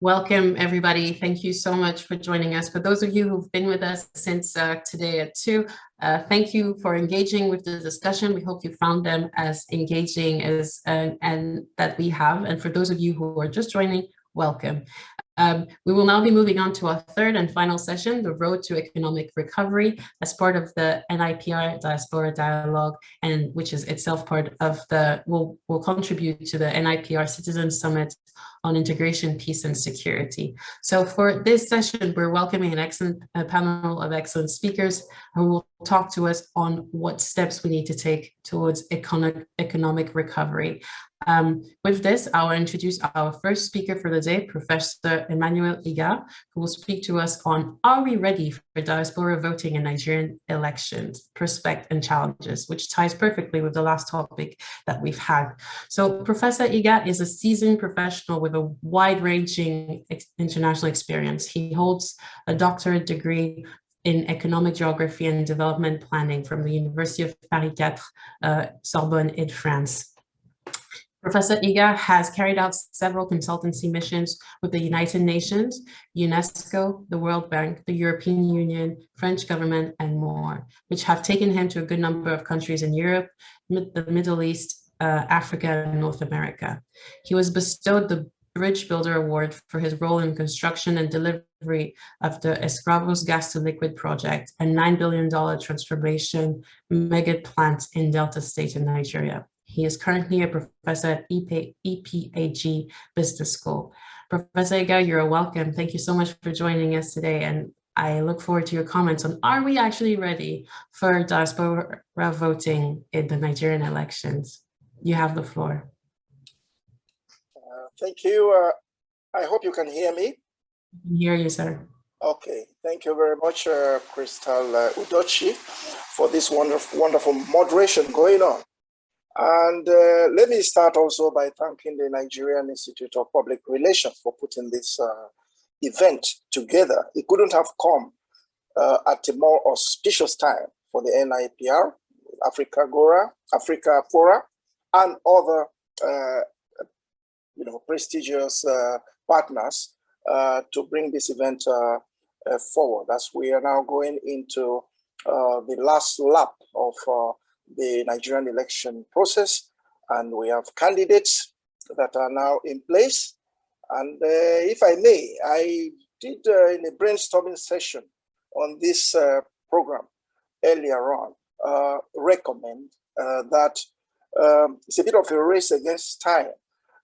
Welcome, everybody. Thank you so much for joining us. For those of you who've been with us since today at 2, thank you for engaging with the discussion. We hope you found them as engaging as and that we have. And for those of you who are just joining, welcome. We will now be moving on to our third and final session, the road to economic recovery, as part of the NIPR Diaspora Dialogue, and which is itself part of the, will contribute to the NIPR Citizen Summit on Integration, Peace and Security. So for this session, we're welcoming an excellent panel of excellent speakers who will talk to us on what steps we need to take towards economic recovery. With this, I'll introduce our first speaker for the day, Professor Emmanuel Iga, who will speak to us on, are we ready for diaspora voting in Nigerian elections, prospects and challenges, which ties perfectly with the last topic that we've had. So Professor Iga is a seasoned professional with a wide-ranging international experience. He holds a doctorate degree in economic geography and development planning from the University of Paris 4, Sorbonne in France. Professor Iga has carried out several consultancy missions with the United Nations, UNESCO, the World Bank, the European Union, French government, and more, which have taken him to a good number of countries in Europe, the Middle East, Africa, and North America. He was bestowed the Bridge Builder Award for his role in construction and delivery of the Escravos Gas to Liquid project and $9 billion transformation mega plant in Delta State in Nigeria. He is currently a professor at EPAG Business School. Professor Iga, you're welcome. Thank you so much for joining us today. And I look forward to your comments on, are we actually ready for diaspora voting in the Nigerian elections? You have the floor. Thank you. I hope you can hear me. I can hear you, sir. Okay. Thank you very much, Crystal Udochi, for this wonderful moderation going on. And let me start also by thanking the Nigerian Institute of Public Relations for putting this event together. It couldn't have come at a more auspicious time for the NIPR, AfricaFora, and other prestigious partners to bring this event forward, as we are now going into the last lap of the Nigerian election process, and we have candidates that are now in place. And if I may, I did in a brainstorming session on this program earlier on, recommend that it's a bit of a race against time,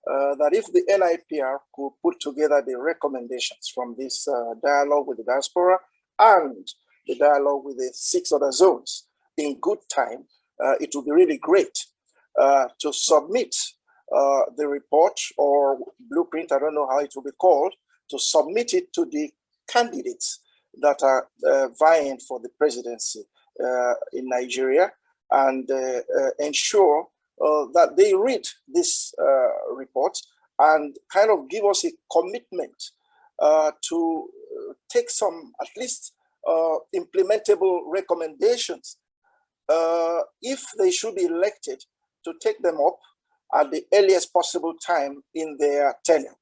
that if the NIPR could put together the recommendations from this dialogue with the diaspora and the dialogue with the 6 other zones in good time, it would be really great to submit the report or blueprint, I don't know how it will be called, to submit it to the candidates that are vying for the presidency in Nigeria, and ensure that they read this report and kind of give us a commitment to take some, at least, implementable recommendations if they should be elected, to take them up at the earliest possible time in their tenure.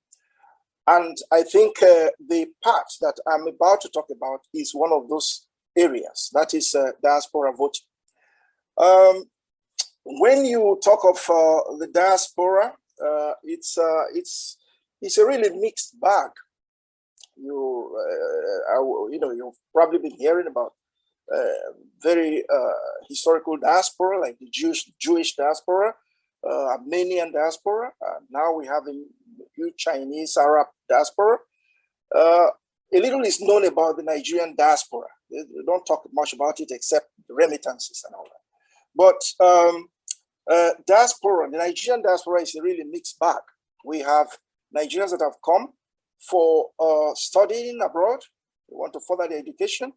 And I think the part that I'm about to talk about is one of those areas, that is diaspora voting. When you talk of the diaspora, it's a really mixed bag. You've probably been hearing about very historical diaspora, like the Jewish diaspora, Armenian diaspora. Now we have a huge Chinese Arab diaspora. A little is known about the Nigerian diaspora. They don't talk much about it except the remittances and all that. But diaspora, the Nigerian diaspora is a really mixed bag. We have Nigerians that have come for studying abroad. They want to further their education,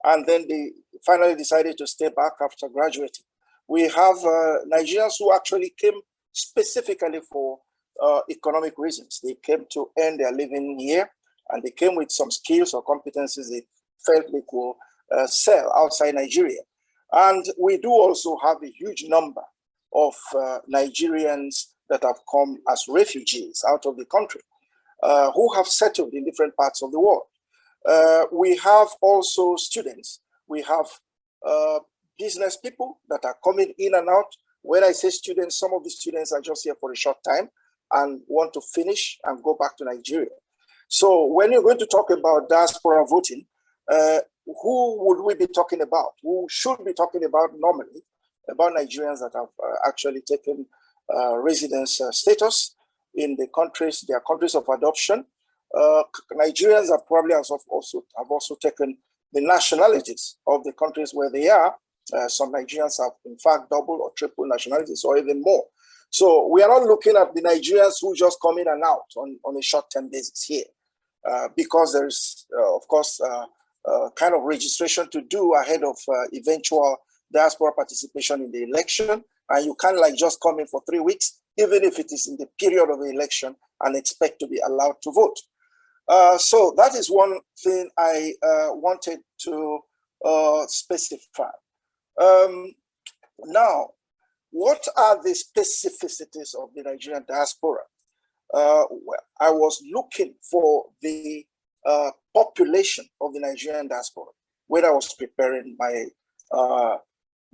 and then they finally decided to stay back after graduating. We have Nigerians who actually came specifically for economic reasons. They came to earn their living here, and they came with some skills or competencies they felt they could sell outside Nigeria. And we do also have a huge number of Nigerians that have come as refugees out of the country. who have settled in different parts of the world. We have also students. We have business people that are coming in and out. When I say students, some of the students are just here for a short time and want to finish and go back to Nigeria. So when you're going to talk about diaspora voting, who would we be talking about? Who should be talking about normally? About Nigerians that have actually taken residence status in the countries, their countries of adoption. Nigerians have probably also taken the nationalities of the countries where they are. Some Nigerians have, in fact, double or triple nationalities or even more. So we are not looking at the Nigerians who just come in and out on a short-term basis here, because there's, of course, kind of registration to do ahead of eventual diaspora participation in the election. And you can't like just come in for 3 weeks, even if it is in the period of the election, and expect to be allowed to vote. So that is one thing I wanted to specify. Now, what are the specificities of the Nigerian diaspora? Well, I was looking for the population of the Nigerian diaspora when I was preparing my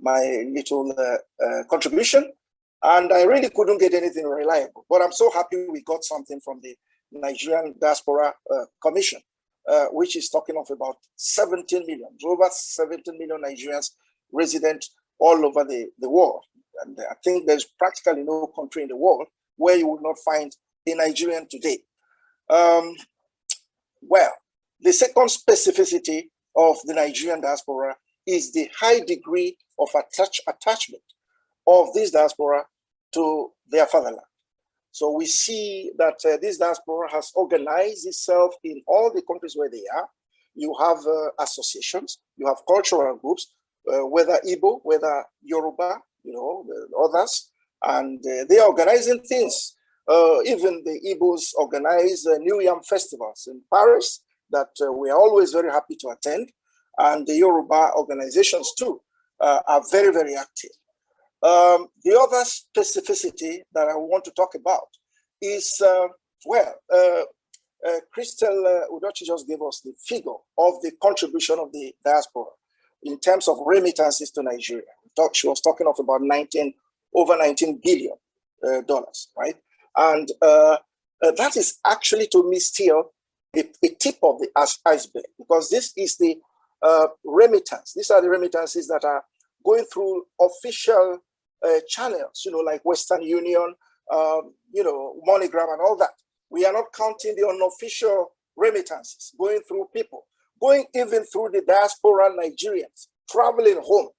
my little contribution, and I really couldn't get anything reliable. But I'm so happy we got something from the Nigerian Diaspora Commission, which is talking of about 17 million, over 17 million Nigerians resident all over the world. And I think there's practically no country in the world where you will not find a Nigerian today. Well, the second specificity of the Nigerian diaspora is the high degree of attachment of this diaspora to their fatherland. So we see that this diaspora has organized itself in all the countries where they are. You have associations, you have cultural groups, whether Igbo, whether Yoruba, you know, the others, and they are organizing things. Even the Igbos organize New Yam festivals in Paris that we are always very happy to attend. And the Yoruba organizations too are very, very active. The other specificity that I want to talk about is, Crystal Udochi just gave us the figure of the contribution of the diaspora in terms of remittances to Nigeria. She was talking of about over $19 billion, right? And that is actually, to me, still a tip of the iceberg, because this is the remittance. These are the remittances that are going through official channels, you know, like Western Union, you know, MoneyGram and all that. We are not counting the unofficial remittances going through people, going even through the diaspora Nigerians, traveling home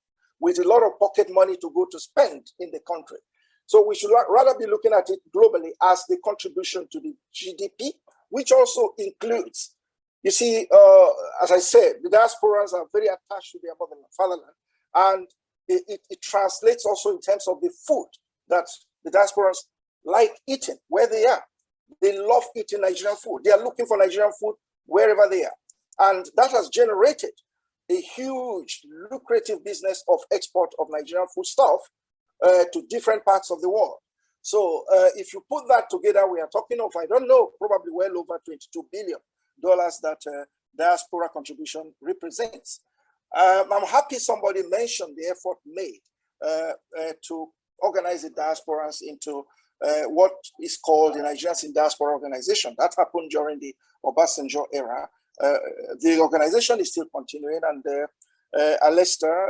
with a lot of pocket money to go to spend in the country. So we should rather be looking at it globally as the contribution to the GDP, which also includes, you see, as I said, the diasporans are very attached to their fatherland, and it translates also in terms of the food that the diasporans like eating where they are. They love eating Nigerian food. They are looking for Nigerian food wherever they are. And that has generated a huge lucrative business of export of Nigerian foodstuff to different parts of the world. So if you put that together, we are talking of, I don't know, probably well over $22 billion that diaspora contribution represents. I'm happy somebody mentioned the effort made to organize the diasporans into what is called the Nigerians in Diaspora Organization. That happened during the Obasanjo era. The organization is still continuing, and Alistair,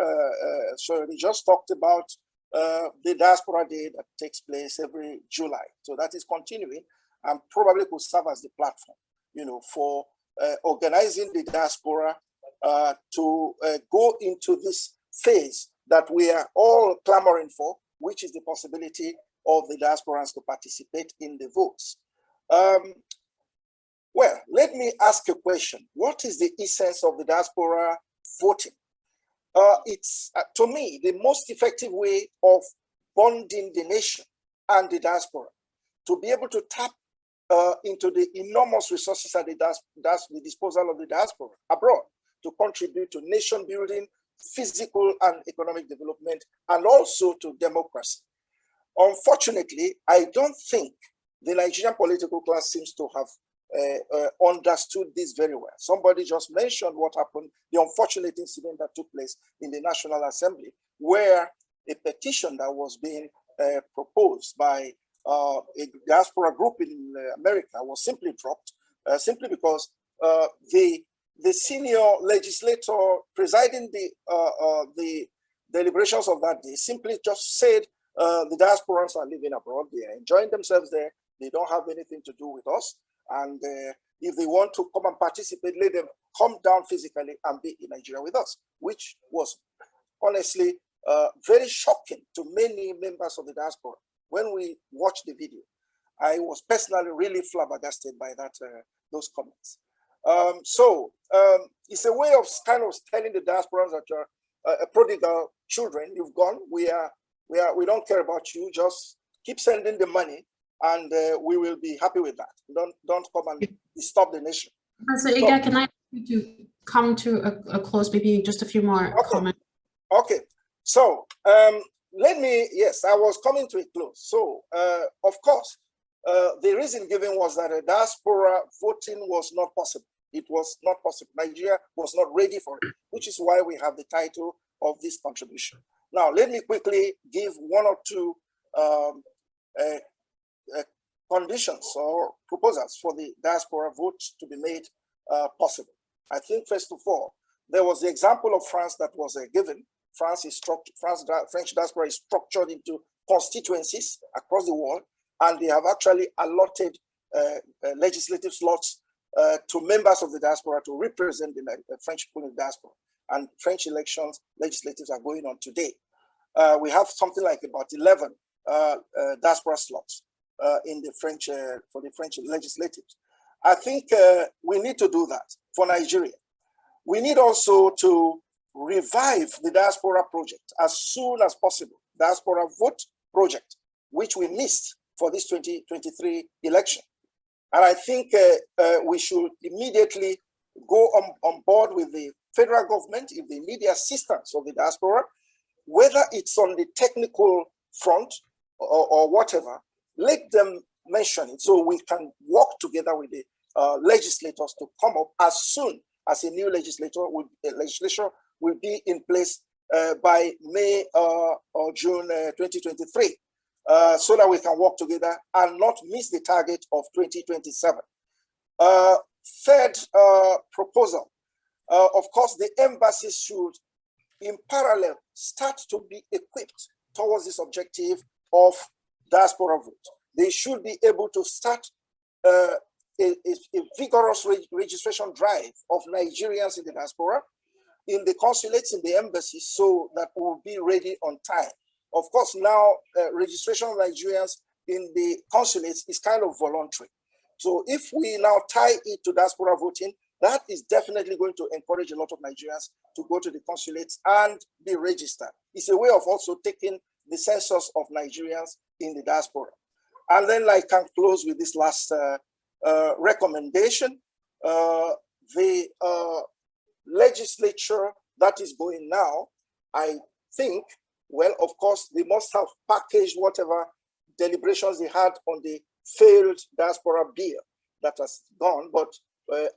so we just talked about the Diaspora Day that takes place every July. So that is continuing and probably could serve as the platform, you know, for organizing the diaspora to go into this phase that we are all clamoring for, which is the possibility of the diasporans to participate in the votes. Well, let me ask a question. What is the essence of the diaspora voting? It's, to me, the most effective way of bonding the nation and the diaspora to be able to tap into the enormous resources at the disposal of the diaspora abroad to contribute to nation building, physical and economic development, and also to democracy. Unfortunately, I don't think the Nigerian political class seems to have understood this very well. Somebody just mentioned what happened, the unfortunate incident that took place in the National Assembly, where a petition that was being proposed by a diaspora group in America was simply dropped, simply because the senior legislator presiding the deliberations of that day simply just said the diasporans are living abroad, they are enjoying themselves there, they don't have anything to do with us, and if they want to come and participate, let them come down physically and be in Nigeria with us, which was honestly very shocking to many members of the diaspora. When we watched the video, I was personally really flabbergasted by that those comments. It's a way of kind of telling the diasporans that you're prodigal children, you've gone, we don't care about you, just keep sending the money and we will be happy with that. Don't come and stop the nation. So Iga, can I ask you to come to a close, maybe just a few more comments? Okay, so yes, I was coming to a close. So of course, the reason given was that a diaspora voting was not possible. It was not possible. Nigeria was not ready for it, which is why we have the title of this contribution. Now, let me quickly give one or two conditions or proposals for the diaspora vote to be made possible. I think, first of all, there was the example of France that was given. French diaspora is structured into constituencies across the world, and they have actually allotted legislative slots to members of the diaspora to represent the French people in the diaspora. And French elections, legislatives are going on today. We have something like about 11 diaspora slots in the French for the French legislatives. I think we need to do that for Nigeria. We need also to revive the diaspora project as soon as possible, diaspora vote project, which we missed for this 2023 election. And I think we should immediately go on board with the federal government if they need the assistance of the diaspora, whether it's on the technical front or whatever, let them mention it so we can work together with the legislators to come up as soon as a new legislature will be in place by May or June 2023, so that we can work together and not miss the target of 2027. Third proposal, of course, the embassies should, in parallel, start to be equipped towards this objective of diaspora vote. They should be able to start a vigorous registration drive of Nigerians in the diaspora, in the consulates, in the embassies, so that we'll be ready on time. Of course, now registration of Nigerians in the consulates is kind of voluntary. So if we now tie it to diaspora voting, that is definitely going to encourage a lot of Nigerians to go to the consulates and be registered. It's a way of also taking the census of Nigerians in the diaspora. And then I can close with this last recommendation. The legislature that is going now, I think, well, of course, they must have packaged whatever deliberations they had on the failed diaspora bill that has gone, but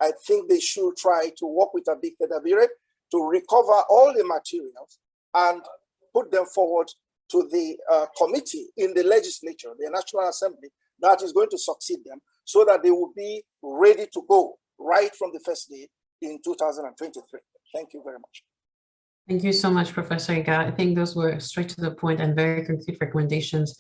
I think they should try to work with Abike Dabire to recover all the materials and put them forward to the committee in the legislature, the National Assembly, that is going to succeed them, so that they will be ready to go right from the first day in 2023. Thank you very much. Thank you so much, Professor Iga. I think those were straight to the point and very concrete recommendations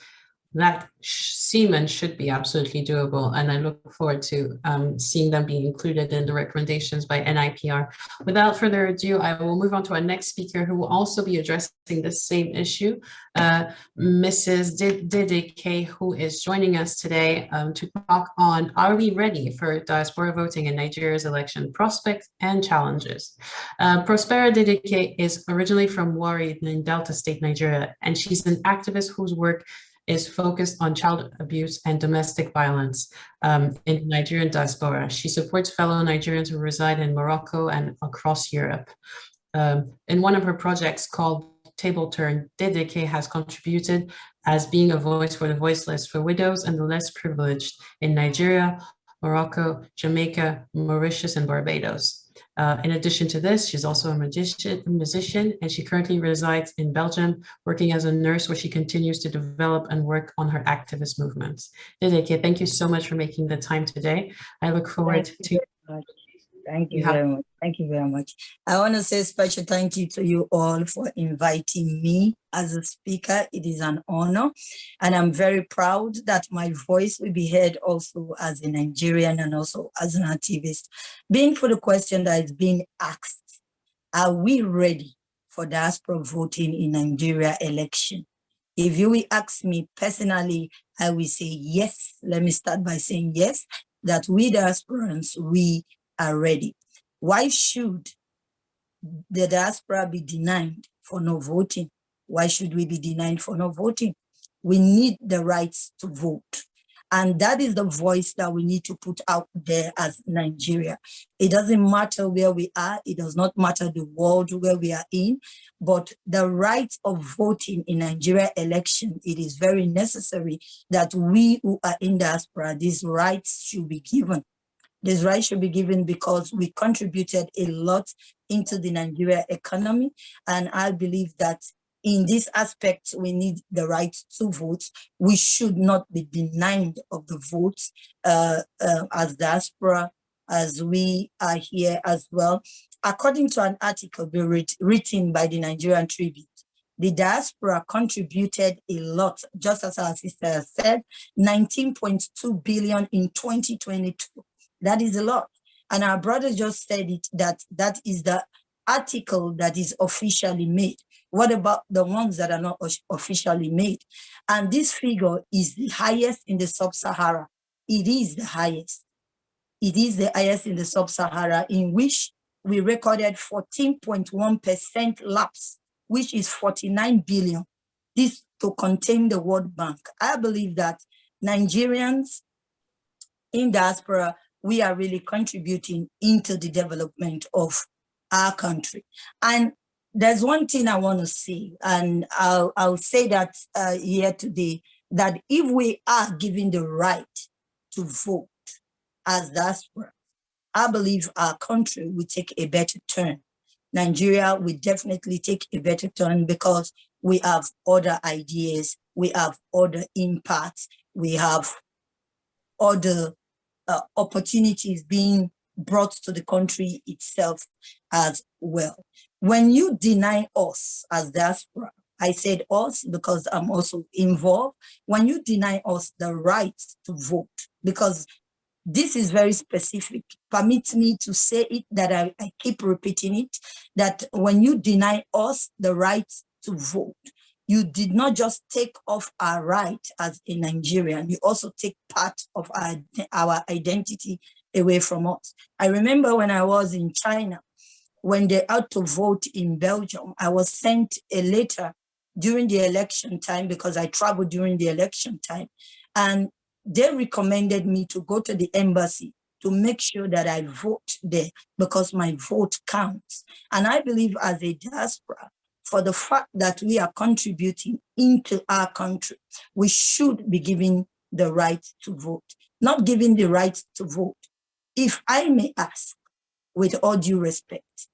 that seem should be absolutely doable. And I look forward to seeing them being included in the recommendations by NIPR. Without further ado, I will move on to our next speaker, who will also be addressing the same issue, Mrs. Dedeke, who is joining us today to talk on, are we ready for diaspora voting in Nigeria's election prospects and challenges? Prospera Dedeke is originally from Warri in Delta State, Nigeria, and she's an activist whose work is focused on child abuse and domestic violence in the Nigerian diaspora. She supports fellow Nigerians who reside in Morocco and across Europe. In one of her projects called Table Turn, Dedeke has contributed as being a voice for the voiceless, for widows and the less privileged in Nigeria, Morocco, Jamaica, Mauritius, and Barbados. In addition to this, she's also a musician, and she currently resides in Belgium, working as a nurse where she continues to develop and work on her activist movements. Dedeke, thank you so much for making the time today. I look forward to... Thank you very much. Thank you very much. I want to say a special thank you to you all for inviting me as a speaker. It is an honor. And I'm very proud that my voice will be heard also as a Nigerian and also as an activist. Being for the question that is being asked, are we ready for diaspora voting in Nigeria election? If you will ask me personally, I will say yes. Let me start by saying yes, that we diasporans, we are ready. Why should the diaspora be denied for no voting? Why should we be denied for no voting? We need the rights to vote. And that is the voice that we need to put out there as Nigeria. It doesn't matter where we are. It does not matter the world where we are in, but the right of voting in Nigeria election, it is very necessary that we who are in diaspora, these rights should be given. This right should be given because we contributed a lot into the Nigeria economy. And I believe that in this aspect, we need the right to vote. We should not be denied of the votes as diaspora, as we are here as well. According to an article written by the Nigerian Tribune, the diaspora contributed a lot, just as our sister said, 19.2 billion in 2022. That is a lot. And our brother just said it, that is the article that is officially made. What about the ones that are not officially made? And this figure is the highest in the sub-Sahara. It is the highest. It is the highest in the sub-Sahara, in which we recorded 14.1% lapse, which is 49 billion. This to contain the World Bank. I believe that Nigerians in diaspora, we are really contributing into the development of our country. And there's one thing I want to say, and I'll say that here today, that if we are given the right to vote as diaspora, I believe our country will take a better turn. Nigeria will definitely take a better turn because we have other ideas, we have other impacts, we have other opportunities being brought to the country itself as well. When you deny us as diaspora, I said us because I'm also involved, when you deny us the right to vote, because this is very specific, permit me to say it, that I keep repeating it, that when you deny us the right to vote, you did not just take off our right as a Nigerian, you also take part of our identity away from us. I remember when I was in China, when they had to vote in Belgium, I was sent a letter during the election time because I traveled during the election time. And they recommended me to go to the embassy to make sure that I vote there because my vote counts. And I believe as a diaspora, for the fact that we are contributing into our country, we should be given the right to vote, not given the right to vote. If I may ask, with all due respect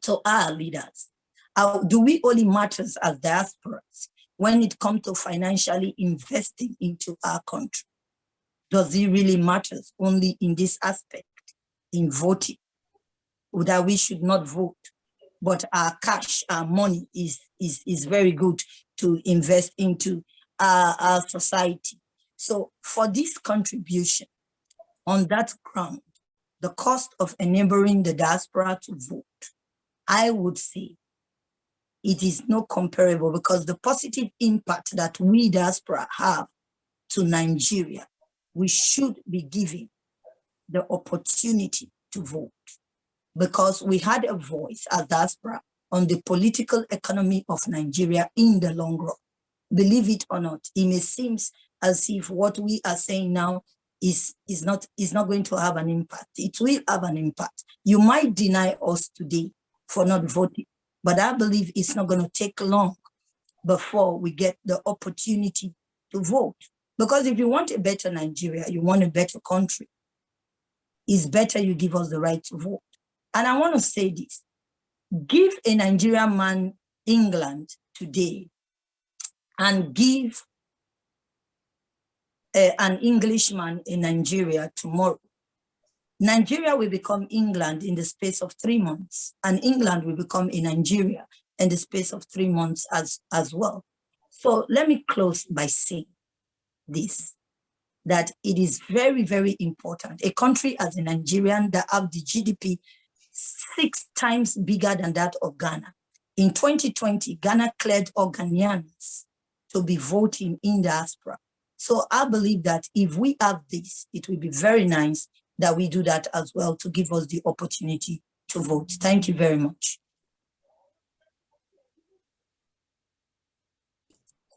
to our leaders, do we only matter as diasporas when it comes to financially investing into our country? Does it really matter only in this aspect, in voting, that we should not vote? But our cash, our money is very good to invest into our society. So for this contribution, on that ground, the cost of enabling the diaspora to vote, I would say it is not comparable, because the positive impact that we diaspora have to Nigeria, we should be given the opportunity to vote, because we had a voice as diaspora on the political economy of Nigeria in the long run. Believe it or not, it may seem as if what we are saying now is not going to have an impact. It will have an impact. You might deny us today for not voting, but I believe it's not going to take long before we get the opportunity to vote. Because if you want a better Nigeria, you want a better country, it's better you give us the right to vote. And I want to say this, give a Nigerian man England today and give an Englishman in Nigeria tomorrow. Nigeria will become England in the space of 3 months, and England will become a Nigeria in the space of 3 months as well. So let me close by saying this, that it is very, very important. A country as a Nigerian that have the GDP 6 times bigger than that of Ghana. In 2020, Ghana cleared all Ghanaians to be voting in diaspora. So I believe that if we have this, it will be very nice that we do that as well to give us the opportunity to vote. Thank you very much.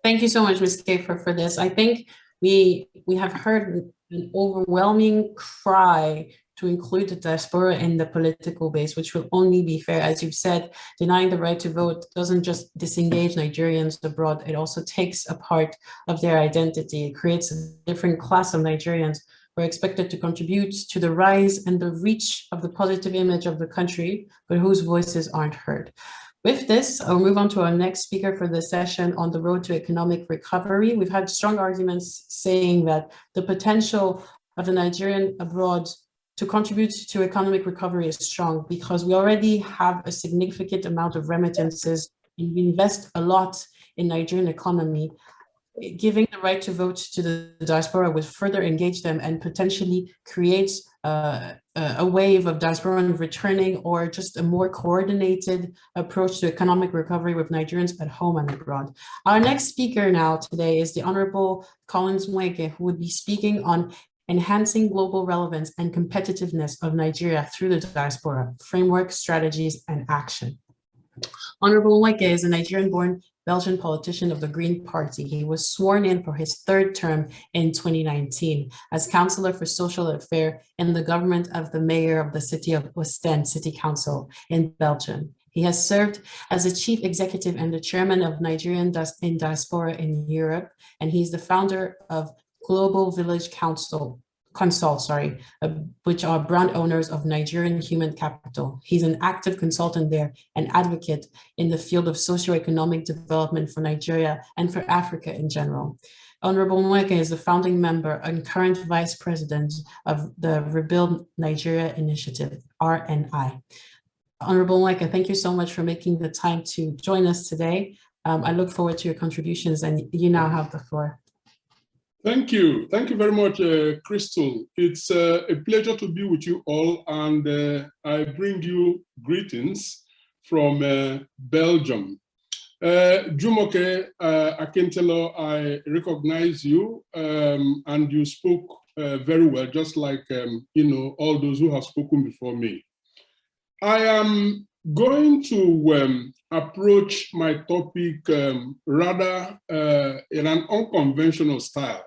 Thank you so much, Ms. Kafer, for this. I think we have heard an overwhelming cry to include the diaspora in the political base, which will only be fair. As you've said, denying the right to vote doesn't just disengage Nigerians abroad, it also takes a part of their identity. It creates a different class of Nigerians who are expected to contribute to the rise and the reach of the positive image of the country, but whose voices aren't heard. With this, I'll move on to our next speaker for this session on the road to economic recovery. We've had strong arguments saying that the potential of the Nigerian abroad to contribute to economic recovery is strong because we already have a significant amount of remittances and we invest a lot in Nigerian economy. Giving the right to vote to the diaspora would further engage them and potentially create a wave of diasporans returning or just a more coordinated approach to economic recovery with Nigerians at home and abroad. Our next speaker now today is the Honorable Collins Nweke, who would be speaking on enhancing global relevance and competitiveness of Nigeria through the diaspora, framework, strategies, and action. Honorable Nweke is a Nigerian-born Belgian politician of the Green Party. He was sworn in for his 3rd term in 2019 as Councillor for Social Affairs in the government of the Mayor of the City of Ostend City Council in Belgium. He has served as the Chief Executive and the Chairman of Nigerian in Diaspora in Europe, and he's the founder of Global Village Consult, which are brand owners of Nigerian Human Capital. He's an active consultant there and advocate in the field of socioeconomic development for Nigeria and for Africa in general. Honorable Nweke is the founding member and current vice president of the Rebuild Nigeria Initiative, RNI. Honorable Nweke, thank you so much for making the time to join us today. I look forward to your contributions, and you now have the floor. Thank you. Thank you very much, Crystal. It's a pleasure to be with you all, and I bring you greetings from Belgium. Jumoke Akintelo, I recognize you, and you spoke very well, just like all those who have spoken before me. I am going to approach my topic rather in an unconventional style.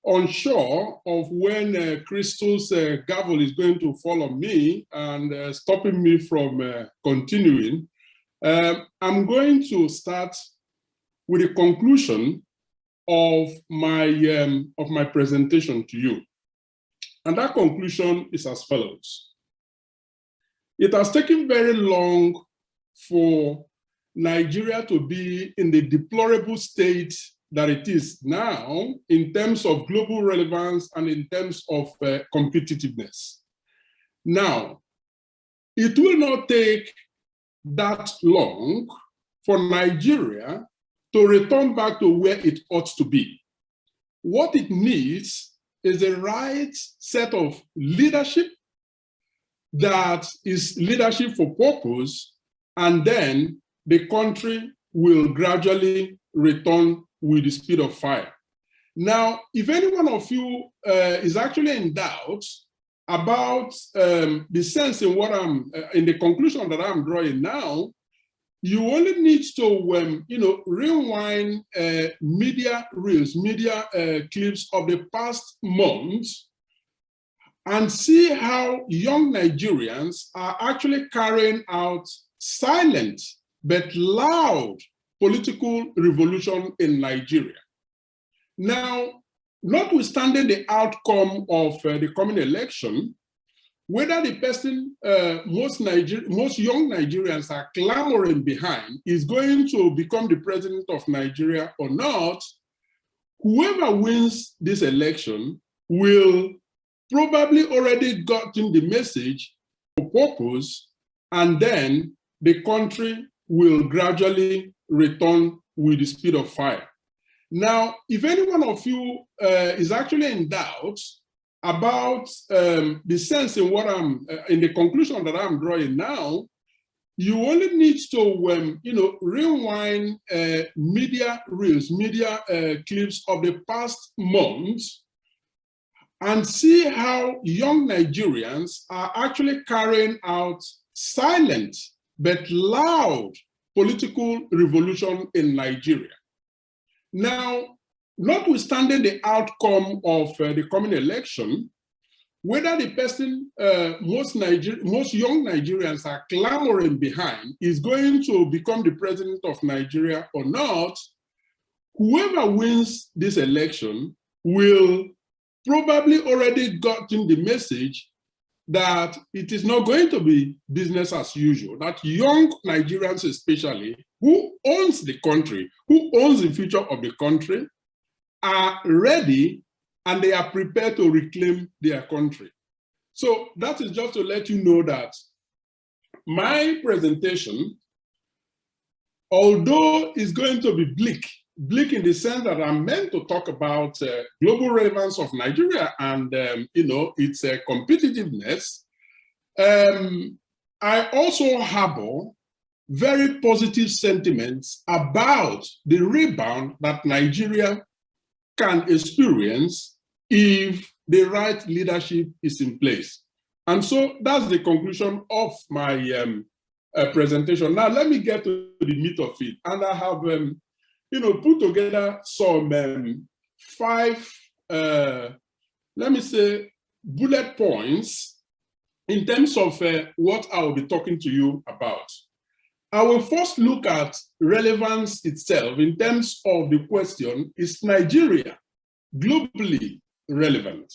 Unsure of when Crystal's gavel is going to fall on me and stopping me from continuing, I'm going to start with a conclusion of my presentation to you. And that conclusion is as follows. It has taken very long for Nigeria to be in the deplorable state that it is now in terms of global relevance and in terms of competitiveness. Now, it will not take that long for Nigeria to return back to where it ought to be. What it needs is the right set of leadership that is leadership for purpose, and then the country will gradually return with the speed of fire. Now, if any one of you is actually in doubt about the sense in what in the conclusion that I'm drawing now, you only need to, rewind media reels, media clips of the past months and see how young Nigerians are actually carrying out silent but loud political revolution in Nigeria. Now, notwithstanding the outcome of the coming election, whether the person most young Nigerians are clamoring behind is going to become the president of Nigeria or not, whoever wins this election will probably already gotten the message or purpose, and then the country will gradually return with the speed of fire. Now, if any one of you is actually in doubt about the sense in what in the conclusion that I'm drawing now, you only need to, rewind media reels, media clips of the past months and see how young Nigerians are actually carrying out silent but loud political revolution in Nigeria. Now, notwithstanding the outcome of the coming election, whether the person most young Nigerians are clamoring behind is going to become the president of Nigeria or not, whoever wins this election will probably already gotten the message that it is not going to be business as usual, that young Nigerians especially, who owns the country, who owns the future of the country, are ready and they are prepared to reclaim their country. So that is just to let you know that my presentation, although is going to be bleak in the sense that I'm meant to talk about global relevance of Nigeria and its competitiveness, I also harbor very positive sentiments about the rebound that Nigeria can experience if the right leadership is in place. And so that's the conclusion of my presentation. Now let me get to the meat of it. And I have put together some 5, let me say, bullet points in terms of what I will be talking to you about. I will first look at relevance itself in terms of the question, is Nigeria globally relevant?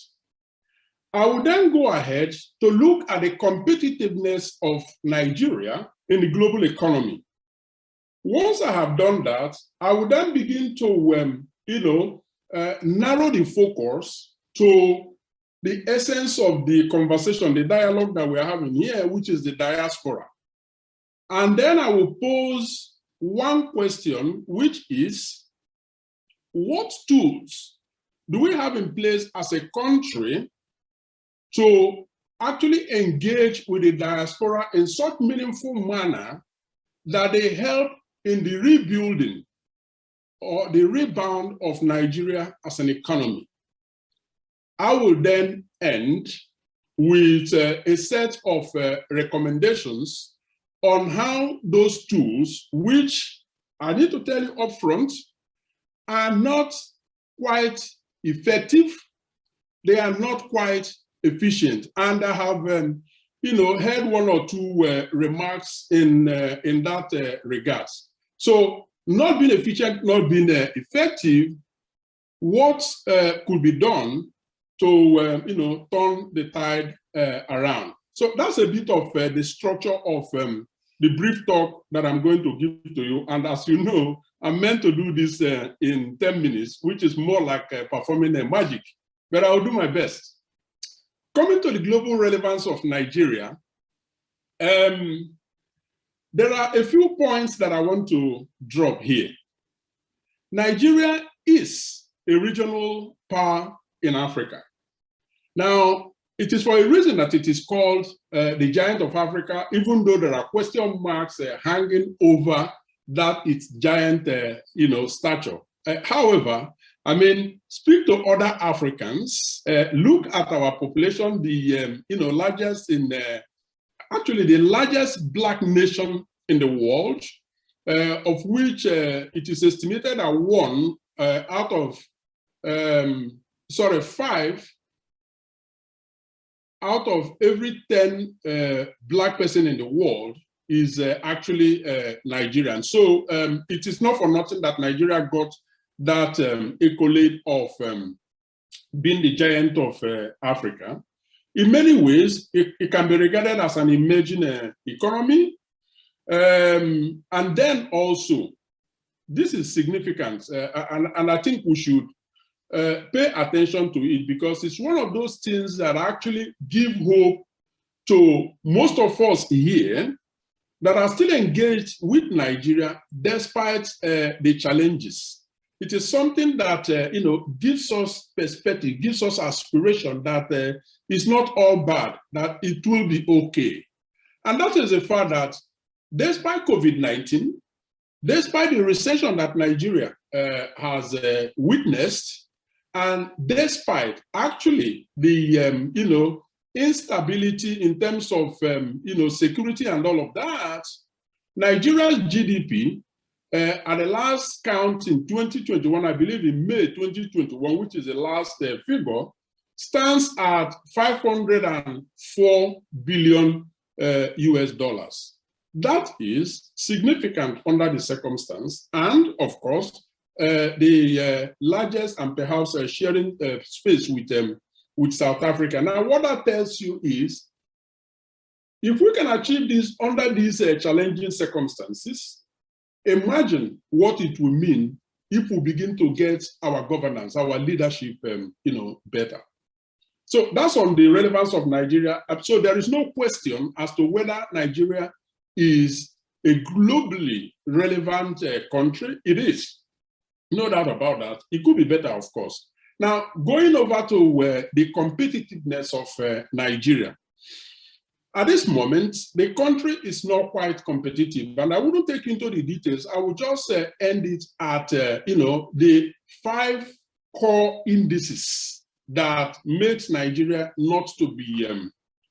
I will then go ahead to look at the competitiveness of Nigeria in the global economy. Once I have done that, I will then begin to, narrow the focus to the essence of the conversation, the dialogue that we are having here, which is the diaspora. And then I will pose one question, which is, what tools do we have in place as a country to actually engage with the diaspora in such meaningful manner that they help in the rebuilding or the rebound of Nigeria as an economy? I will then end with a set of recommendations on how those tools, which I need to tell you upfront, are not quite effective, they are not quite efficient. And I have heard one or two remarks in that regards. So not being efficient, not being effective, what could be done to turn the tide around? So that's a bit of the structure of the brief talk that I'm going to give to you. And as you know, I'm meant to do this in 10 minutes, which is more like performing a magic, but I'll do my best. Coming to the global relevance of Nigeria, there are a few points that I want to drop here. Nigeria is a regional power in Africa. Now, it is for a reason that it is called the giant of Africa, even though there are question marks hanging over that its giant, stature. However, I mean, speak to other Africans, look at our population, the largest in, actually the largest Black nation in the world, of which it is estimated that 1 out of, 5 out of every 10 Black person in the world is actually Nigerian. So it is not for nothing that Nigeria got that accolade of being the giant of Africa. In many ways, it can be regarded as an emerging economy. And then also, this is significant, and I think we should pay attention to it, because it's one of those things that actually give hope to most of us here that are still engaged with Nigeria despite the challenges. It is something that gives us perspective, gives us aspiration that it's not all bad, that it will be okay. And that is the fact that despite COVID-19, despite the recession that Nigeria has witnessed, and despite actually the instability in terms of security and all of that, Nigeria's GDP at the last count in 2021, I believe in May 2021, which is the last figure, stands at $504 billion US dollars. That is significant under the circumstance, and of course, the largest and perhaps sharing space with South Africa. Now, what that tells you is, if we can achieve this under these challenging circumstances, imagine what it will mean if we begin to get our governance, our leadership, better. So that's on the relevance of Nigeria. So there is no question as to whether Nigeria is a globally relevant country. It is, no doubt about that. It could be better, of course. Now, going over to the competitiveness of Nigeria. At this moment, the country is not quite competitive, and I wouldn't take into the details. I would just end it at, the 5 core indices that makes Nigeria not to be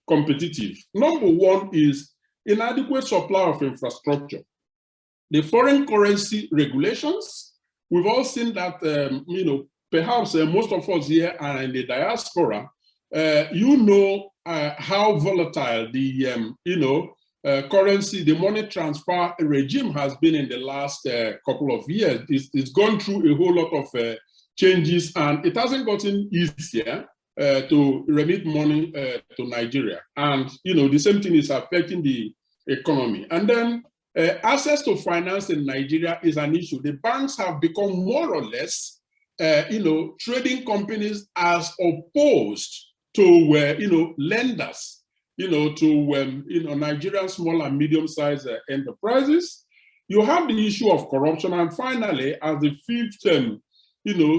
competitive. Number one is inadequate supply of infrastructure. The foreign currency regulations, we've all seen that, perhaps most of us here are in the diaspora, how volatile the, currency, the money transfer regime has been in the last couple of years. It's gone through a whole lot of changes, and it hasn't gotten easier to remit money to Nigeria. And, the same thing is affecting the economy. And then access to finance in Nigeria is an issue. The banks have become more or less, trading companies as opposed to, lenders, to, Nigerian small and medium-sized enterprises. You have the issue of corruption. And finally, as the fifth,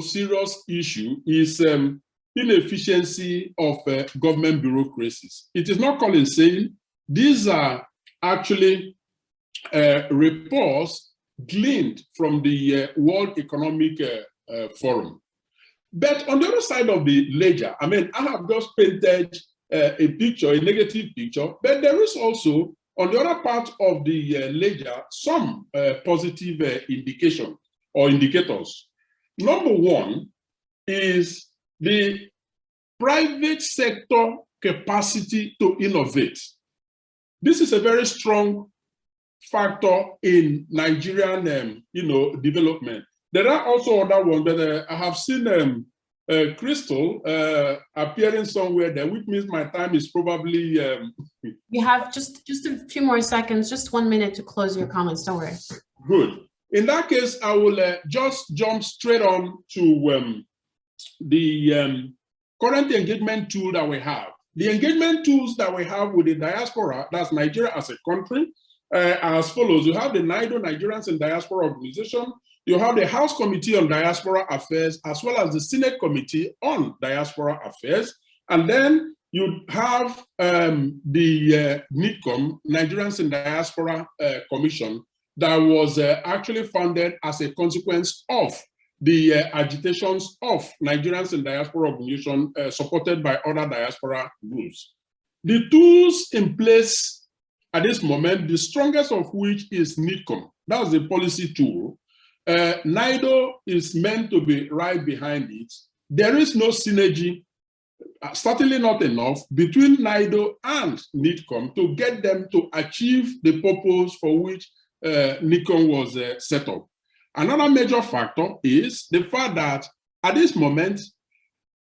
serious issue is inefficiency of government bureaucracies. It is not calling saying these are actually reports gleaned from the World Economic Forum. But on the other side of the ledger, I have just painted a picture, a negative picture, but there is also, on the other part of the ledger, some positive indication or indicators. Number one is the private sector capacity to innovate. This is a very strong factor in Nigerian, development. There are also other ones, but I have seen Crystal appearing somewhere there, which means my time is probably... You have just a few more seconds, just 1 minute to close your comments, don't worry. Good. In that case, I will just jump straight on to the current engagement tool that we have. The engagement tools that we have with the diaspora, that's Nigeria as a country, as follows. You have the NIDO, Nigerians in Diaspora Organization. You have the House Committee on Diaspora Affairs, as well as the Senate Committee on Diaspora Affairs. And then you have the NIPR, Nigerians in Diaspora Commission, that was actually founded as a consequence of the agitations of Nigerians in Diaspora Organization supported by other diaspora groups. The tools in place at this moment, the strongest of which is NIPR. That's the policy tool. NIDO is meant to be right behind it. There is no synergy, certainly not enough, between NIDO and NIPR to get them to achieve the purpose for which NIPR was set up. Another major factor is the fact that at this moment,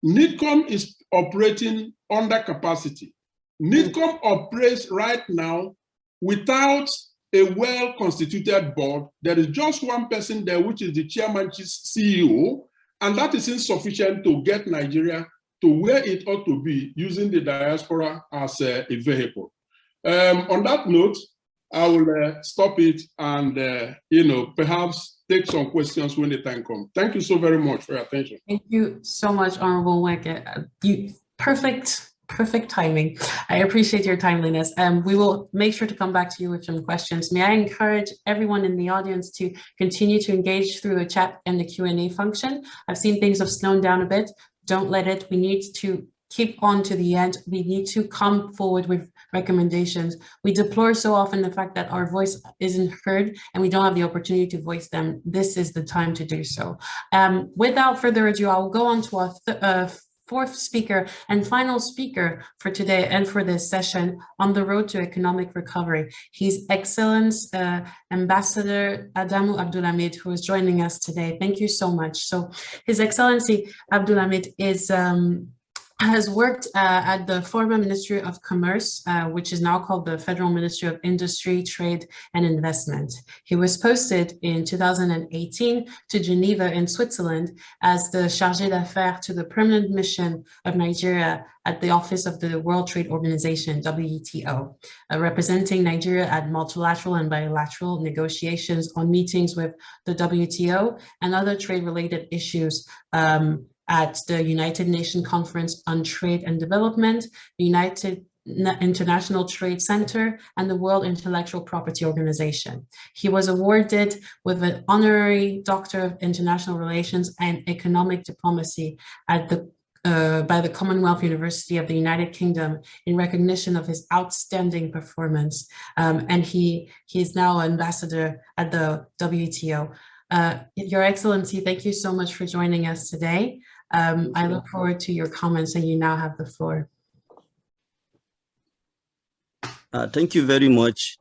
NITCOM is operating under capacity. NITCOM operates right now without a well-constituted board. There is just one person there, which is the chairman, CEO, and that is insufficient to get Nigeria to where it ought to be, using the diaspora as a vehicle. On that note, I will stop it and, perhaps take some questions when the time comes. Thank you so very much for your attention. Thank you so much, Honorable Weke. Perfect timing. I appreciate your timeliness. We will make sure to come back to you with some questions. May I encourage everyone in the audience to continue to engage through the chat and the Q&A function. I've seen things have slowed down a bit. Don't let it. We need to keep on to the end. We need to come forward with recommendations. We deplore so often the fact that our voice isn't heard and we don't have the opportunity to voice them. This is the time to do so. Without further ado, I'll go on to our fourth speaker and final speaker for today and for this session on the road to economic recovery. He's Excellence Ambassador Adamu Abdulhamid, who is joining us today. Thank you so much. So His Excellency Abdulhamid has worked at the former Ministry of Commerce, which is now called the Federal Ministry of Industry, Trade and Investment. He was posted in 2018 to Geneva in Switzerland as the Chargé d'Affaires to the Permanent Mission of Nigeria at the Office of the World Trade Organization, WTO, representing Nigeria at multilateral and bilateral negotiations on meetings with the WTO and other trade-related issues at the United Nations Conference on Trade and Development, the United International Trade Center, and the World Intellectual Property Organization. He was awarded with an honorary Doctor of International Relations and Economic Diplomacy at the by the Commonwealth University of the United Kingdom in recognition of his outstanding performance. And he is now ambassador at the WTO. Your Excellency, thank you so much for joining us today. I look forward to your comments, and you now have the floor. Thank you very much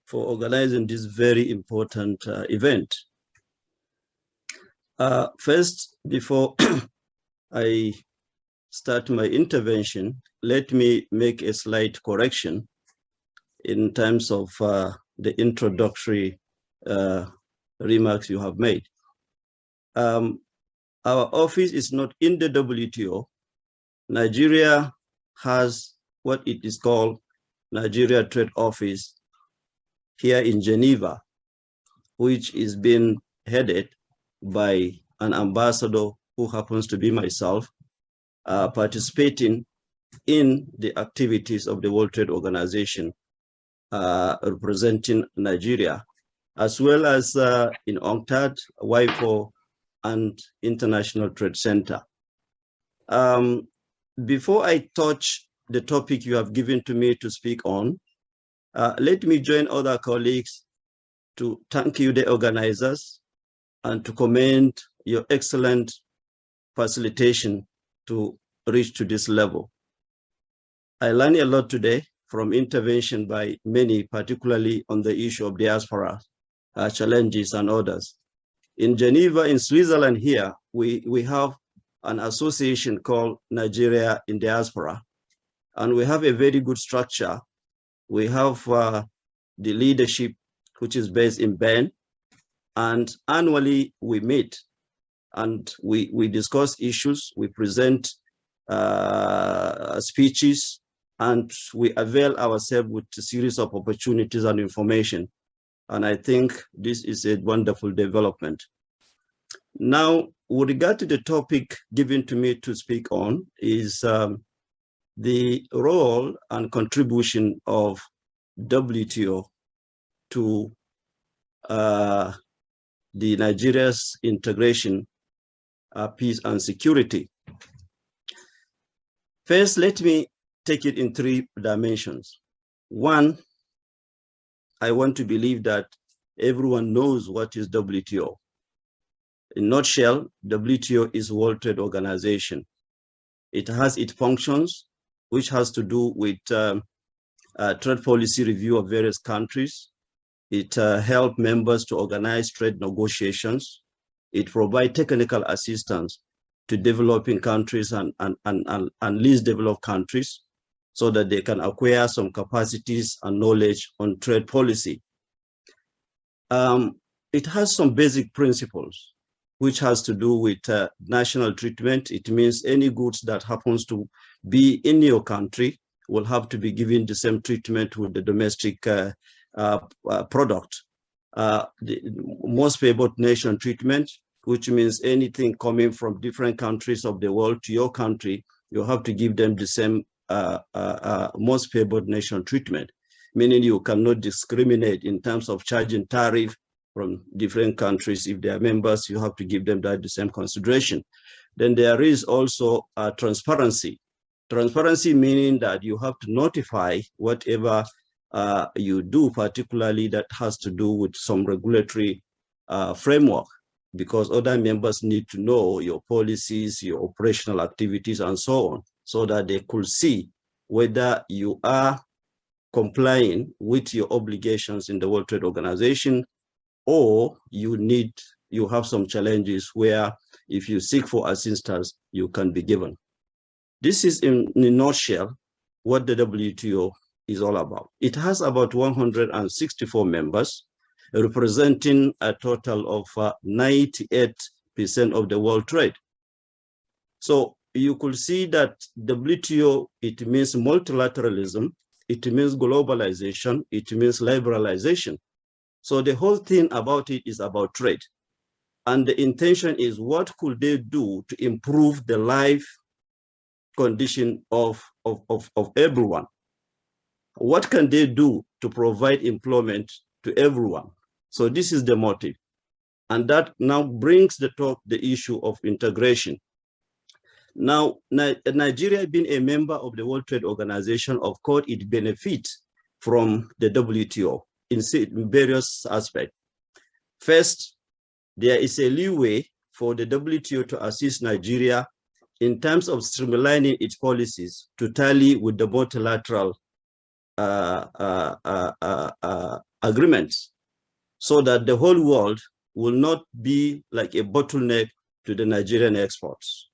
for organizing this very important event. First, before I start my intervention, let me make a slight correction in terms of the introductory remarks you have made. Our office is not in the WTO. Nigeria has what it is called Nigeria Trade Office here in Geneva, which is being headed by an ambassador who happens to be myself, participating in the activities of the World Trade Organization, representing Nigeria, as well as in UNCTAD, WIPO, and International Trade Center. Before I touch the topic you have given to me to speak on, let me join other colleagues to thank you, the organizers, and to commend your excellent facilitation to reach to this level. I learned a lot today from intervention by many, particularly on the issue of diaspora challenges and others. In Geneva, in Switzerland here, we have an association called Nigeria in Diaspora, and we have a very good structure. We have the leadership, which is based in Bern, and annually we meet and we discuss issues, we present speeches, and we avail ourselves with a series of opportunities and information. And I think this is a wonderful development. Now, with regard to the topic given to me to speak on is the role and contribution of WTO to the Nigeria's integration, peace and security. First, let me take it in 3 dimensions. One, I want to believe that everyone knows what is WTO. In a nutshell, WTO is World Trade Organization. It has its functions, which has to do with trade policy review of various countries. It helps members to organize trade negotiations. It provides technical assistance to developing countries and least developed countries so that they can acquire some capacities and knowledge on trade policy. It has some basic principles, which has to do with national treatment. It means any goods that happens to be in your country will have to be given the same treatment with the domestic product. The most favored nation treatment, which means anything coming from different countries of the world to your country, you have to give them the same most favored nation treatment, meaning you cannot discriminate in terms of charging tariff from different countries. If they are members, you have to give them the same consideration. Then there is also transparency. Transparency meaning that you have to notify whatever you do, particularly that has to do with some regulatory framework, because other members need to know your policies, your operational activities, and so on, so that they could see whether you are complying with your obligations in the World Trade Organization, or you have some challenges where if you seek for assistance, you can be given. This is in a nutshell what the WTO is all about. It has about 164 members, representing a total of 98% of the world trade. So you could see that WTO, it means multilateralism, it means globalization, it means liberalization. So the whole thing about it is about trade. And the intention is, what could they do to improve the life condition of everyone? What can they do to provide employment to everyone? So this is the motive. And that now brings the issue of integration. Now, Nigeria being a member of the World Trade Organization, of course, it benefits from the WTO in various aspects. First, there is a leeway for the WTO to assist Nigeria in terms of streamlining its policies to tally with the multilateral agreements, so that the whole world will not be like a bottleneck to the Nigerian exports.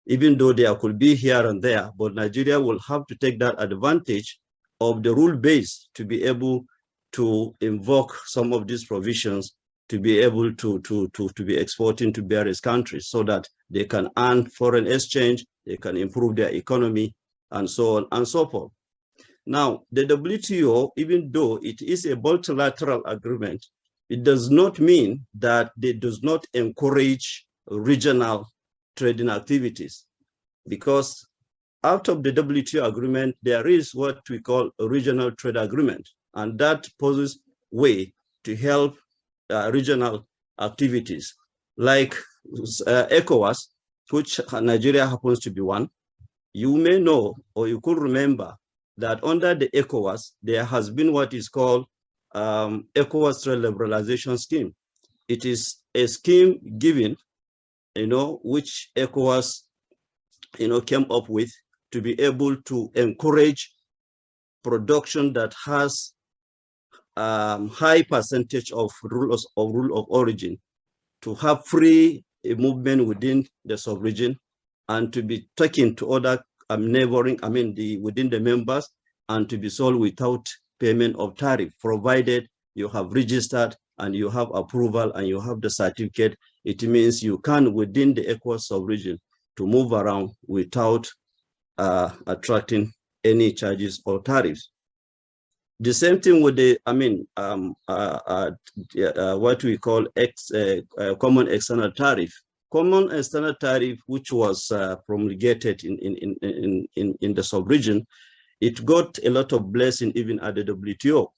Even though there could be here and there, but Nigeria will have to take that advantage of the rule base to be able to invoke some of these provisions to be able to be exporting to various countries, so that they can earn foreign exchange, they can improve their economy, and so on and so forth. Now, the WTO, even though it is a multilateral agreement, it does not mean that it does not encourage regional trading activities, because out of the WTO agreement, there is what we call a regional trade agreement, and that poses way to help regional activities like ECOWAS, which Nigeria happens to be one. You may know, or you could remember, that under the ECOWAS, there has been what is called ECOWAS Trade Liberalization Scheme. It is a scheme given, which ECOWAS, came up with to be able to encourage production that has high percentage of rule of origin, to have free movement within the sub-region, and to be taken to other within the members, and to be sold without payment of tariff, provided you have registered and you have approval and you have the certificate. It means you can, within the ECOWAS sub-region, to move around without attracting any charges or tariffs. The same thing with the, what we call common external tariff. Common external tariff, which was promulgated in the sub-region, it got a lot of blessing even at the WTO,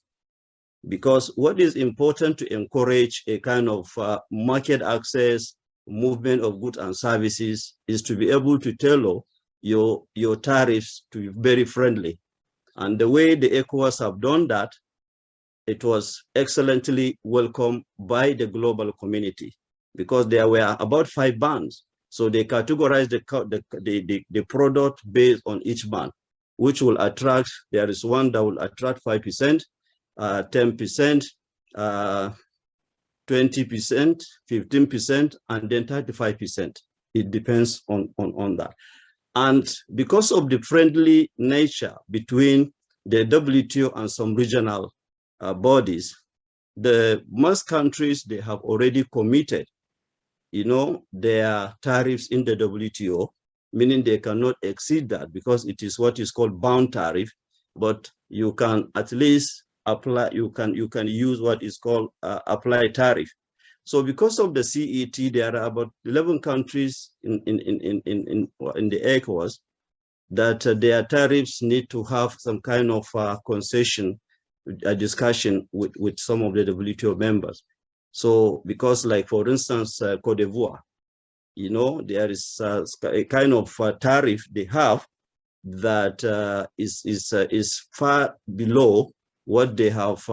because what is important to encourage a kind of market access, movement of goods and services, is to be able to tailor your tariffs to be very friendly. And the way the ECOWAS have done that, it was excellently welcomed by the global community, because there were about 5 bands. So they categorized the product based on each band, which will attract, there is one that will attract 5%, 10%, 20%, 15%, and then 35%. it depends on that. And because of the friendly nature between the WTO and some regional bodies, most countries, they have already committed, their tariffs in the WTO, meaning they cannot exceed that because it is what is called bound tariff, but you can at least apply, you can use what is called apply tariff. So because of the CET, there are about 11 countries in the ECOWAS that their tariffs need to have some kind of concession, a discussion with some of the WTO members. So because, like, for instance, Cote d'Ivoire, there is a kind of tariff they have that is far below what they have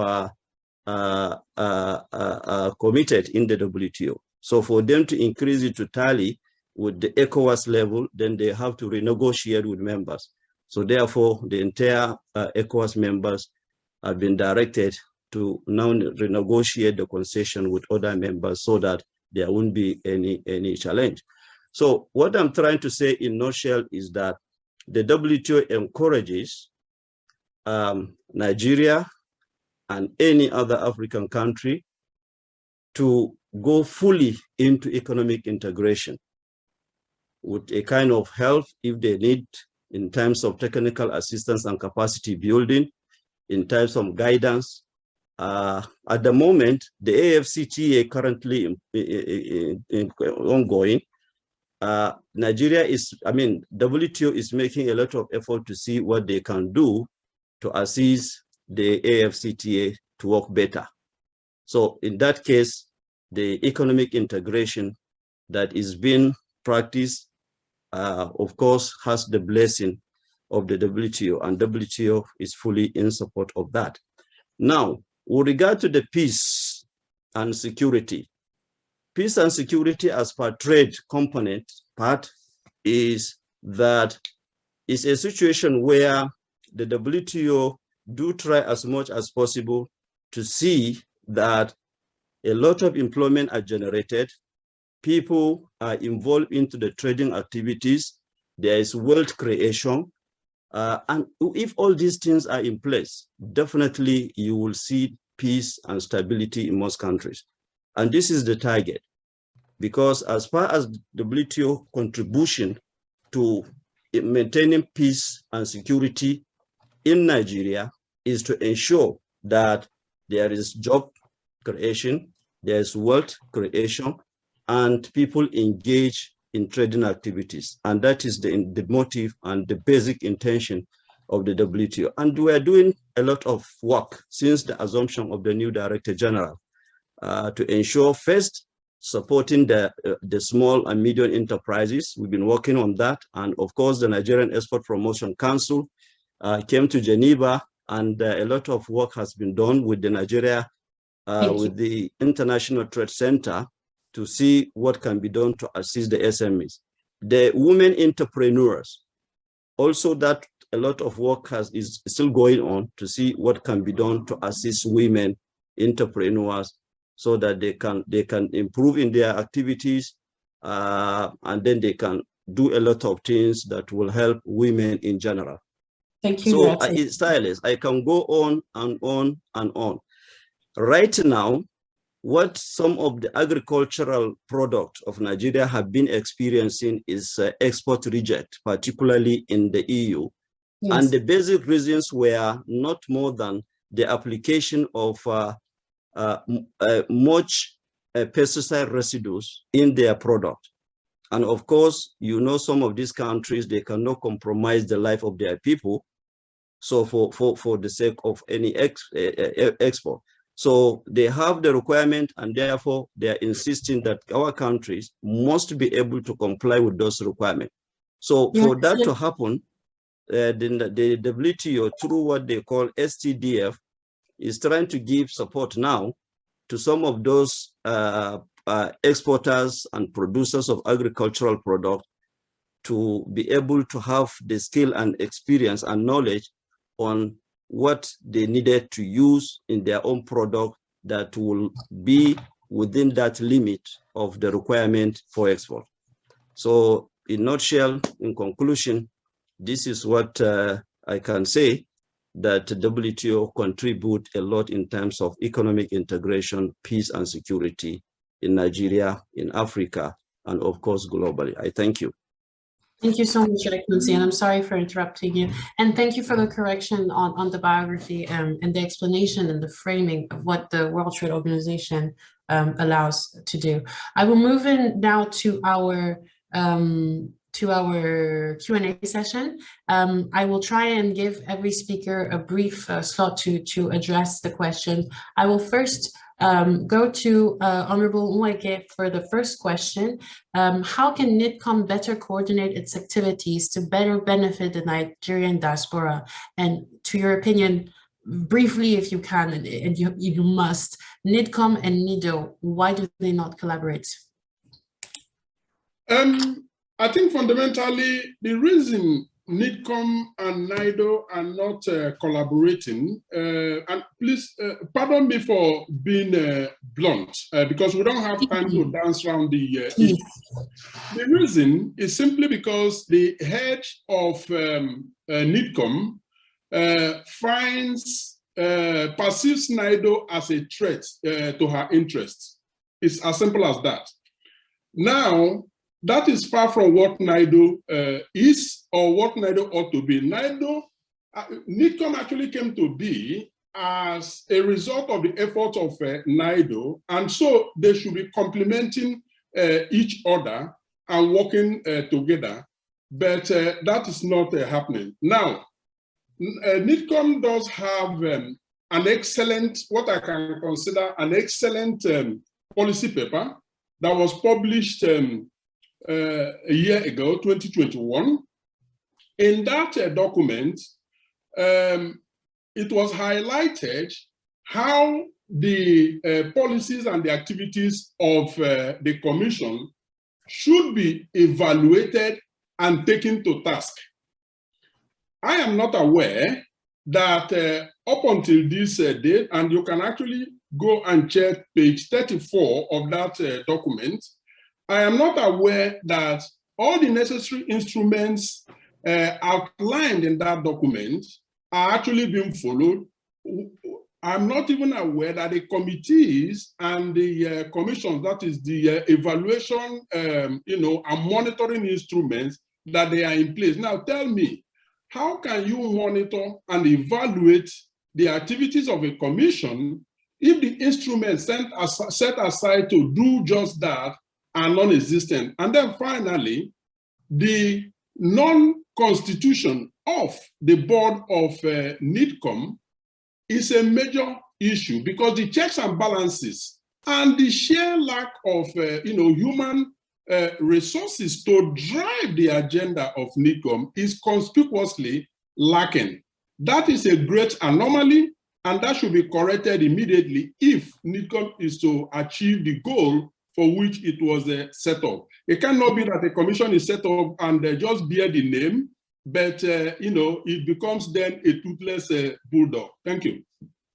committed in the WTO. So for them to increase it to tally with the ECOWAS level, then they have to renegotiate with members. So therefore, the entire ECOWAS members have been directed to now renegotiate the concession with other members so that there won't be any challenge. So what I'm trying to say in nutshell is that the WTO encourages Nigeria and any other African country to go fully into economic integration with a kind of help if they need in terms of technical assistance and capacity building, in terms of guidance. At the moment, the AfCFTA currently ongoing. Nigeria is, WTO is making a lot of effort to see what they can do to assist the AfCFTA to work better. So in that case, the economic integration that is being practiced, of course, has the blessing of the WTO, and WTO is fully in support of that. Now, with regard to the peace and security as per trade component part is that it's a situation where the WTO do try as much as possible to see that a lot of employment are generated, people are involved into the trading activities, there is wealth creation, and if all these things are in place, definitely you will see peace and stability in most countries. And this is the target, because as far as WTO contribution to maintaining peace and security in Nigeria is to ensure that there is job creation, there's wealth creation, and people engage in trading activities. And that is the motive and the basic intention of the WTO. And we are doing a lot of work since the assumption of the new Director General to ensure, first, supporting the small and medium enterprises. We've been working on that. And of course, the Nigerian Export Promotion Council came to Geneva, and a lot of work has been done with the Nigeria, with the International Trade Center to see what can be done to assist the SMEs. The women entrepreneurs, also that a lot of work is still going on to see what can be done to assist women entrepreneurs so that they can improve in their activities, and then they can do a lot of things that will help women in general. Thank you. So Stylist, I can go on and on and on. Right now, what some of the agricultural products of Nigeria have been experiencing is export reject, particularly in the EU. Yes. And the basic reasons were not more than the application of much pesticide residues in their product. And of course, some of these countries, they cannot compromise the life of their people. So for the sake of any export. So they have the requirement, and therefore they are insisting that our countries must be able to comply with those requirements. So for that to happen, the WTO, through what they call STDF, is trying to give support now to some of those exporters and producers of agricultural products to be able to have the skill and experience and knowledge on what they needed to use in their own product that will be within that limit of the requirement for export. So in nutshell, in conclusion, this is what I can say, that WTO contribute a lot in terms of economic integration, peace and security in Nigeria, in Africa, and of course, globally. I thank you. Thank you so much, Excellency, and I'm sorry for interrupting you. And thank you for the correction on the biography and the explanation and the framing of what the World Trade Organization allows to do. I will move in now to our Q&A session. I will try and give every speaker a brief slot to address the question. I will first go to Honorable Nweke for the first question. How can NIPCOM better coordinate its activities to better benefit the Nigerian diaspora? And to your opinion, briefly, if you can, and you must, NIPCOM and NIDO, why do they not collaborate? I think fundamentally, the reason NIPCOM and NIDO are not collaborating, and please pardon me for being blunt, because we don't have time to dance around the issue. The reason is simply because the head of NIPCOM perceives NIDO as a threat to her interests. It's as simple as that. Now, that is far from what NIDO is or what NIDO ought to be. NIPCOM actually came to be as a result of the efforts of NIDO, and so they should be complementing each other and working together, but that is not happening. Now, NIPCOM does have an excellent, what I can consider an excellent policy paper that was published a year ago, 2021. In that document, it was highlighted how the policies and the activities of the Commission should be evaluated and taken to task. I am not aware that up until this date, and you can actually go and check page 34 of that document, I am not aware that all the necessary instruments outlined in that document are actually being followed. I'm not even aware that the committees and the commissions, that is the evaluation, and monitoring instruments, that they are in place. Now tell me, how can you monitor and evaluate the activities of a commission if the instruments set aside to do just that are non-existent? And then finally, the non-constitution of the board of NIPCOM is a major issue, because the checks and balances and the sheer lack of human resources to drive the agenda of NIPCOM is conspicuously lacking. That is a great anomaly, and that should be corrected immediately if NIPCOM is to achieve the goal for which it was set up. It cannot be that a commission is set up and just bear the name, but it becomes then a toothless bulldog. Thank you.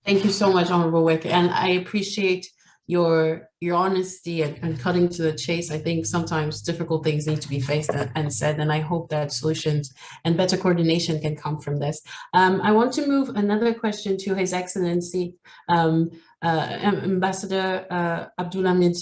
Thank you so much, Honorable Nweke, and I appreciate your honesty and cutting to the chase. I think sometimes difficult things need to be faced and said, and I hope that solutions and better coordination can come from this. I want to move another question to His Excellency, Ambassador Abdulhamid.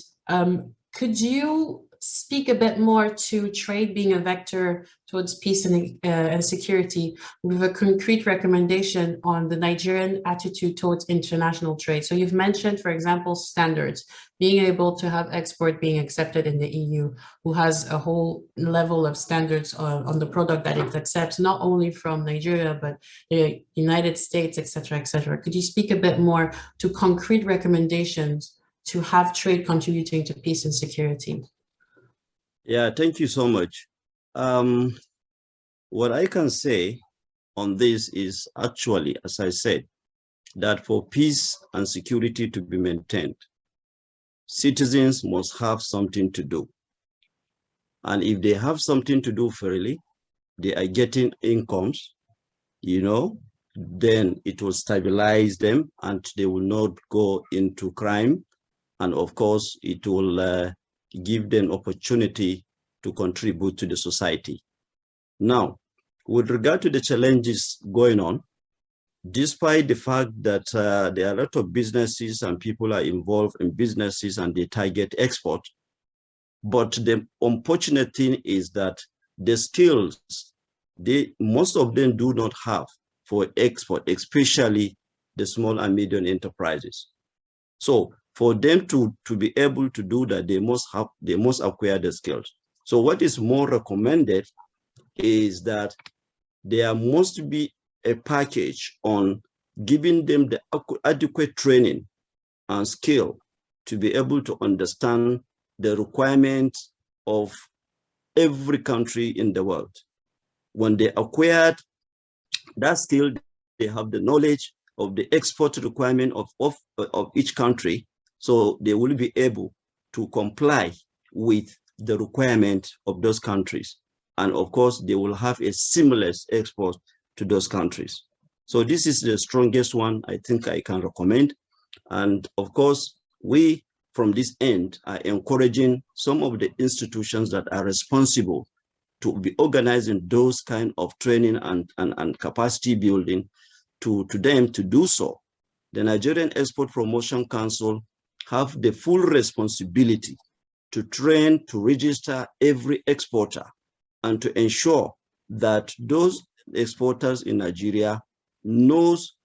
Could you speak a bit more to trade being a vector towards peace and security, with a concrete recommendation on the Nigerian attitude towards international trade? So you've mentioned, for example, standards, being able to have export being accepted in the EU, who has a whole level of standards on the product that it accepts, not only from Nigeria, but the United States, et cetera, et cetera. Could you speak a bit more to concrete recommendations to have trade contributing to peace and security? Yeah, thank you so much. What I can say on this is actually, as I said, that for peace and security to be maintained, citizens must have something to do. And if they have something to do fairly, they are getting incomes, then it will stabilize them and they will not go into crime. And of course, it will give them opportunity to contribute to the society. Now, with regard to the challenges going on, despite the fact that there are a lot of businesses and people are involved in businesses and they target export, but the unfortunate thing is that the skills, most of them do not have for export, especially the small and medium enterprises. So for them to be able to do that, they must acquire the skills. So what is more recommended is that there must be a package on giving them the adequate training and skill to be able to understand the requirements of every country in the world. When they acquired that skill, they have the knowledge of the export requirement of each country, so they will be able to comply with the requirement of those countries. And of course, they will have a seamless export to those countries. So this is the strongest one I think I can recommend. And of course, we from this end are encouraging some of the institutions that are responsible to be organizing those kind of training and capacity building to them to do so. The Nigerian Export Promotion Council have the full responsibility to train, to register every exporter and to ensure that those exporters in Nigeria knows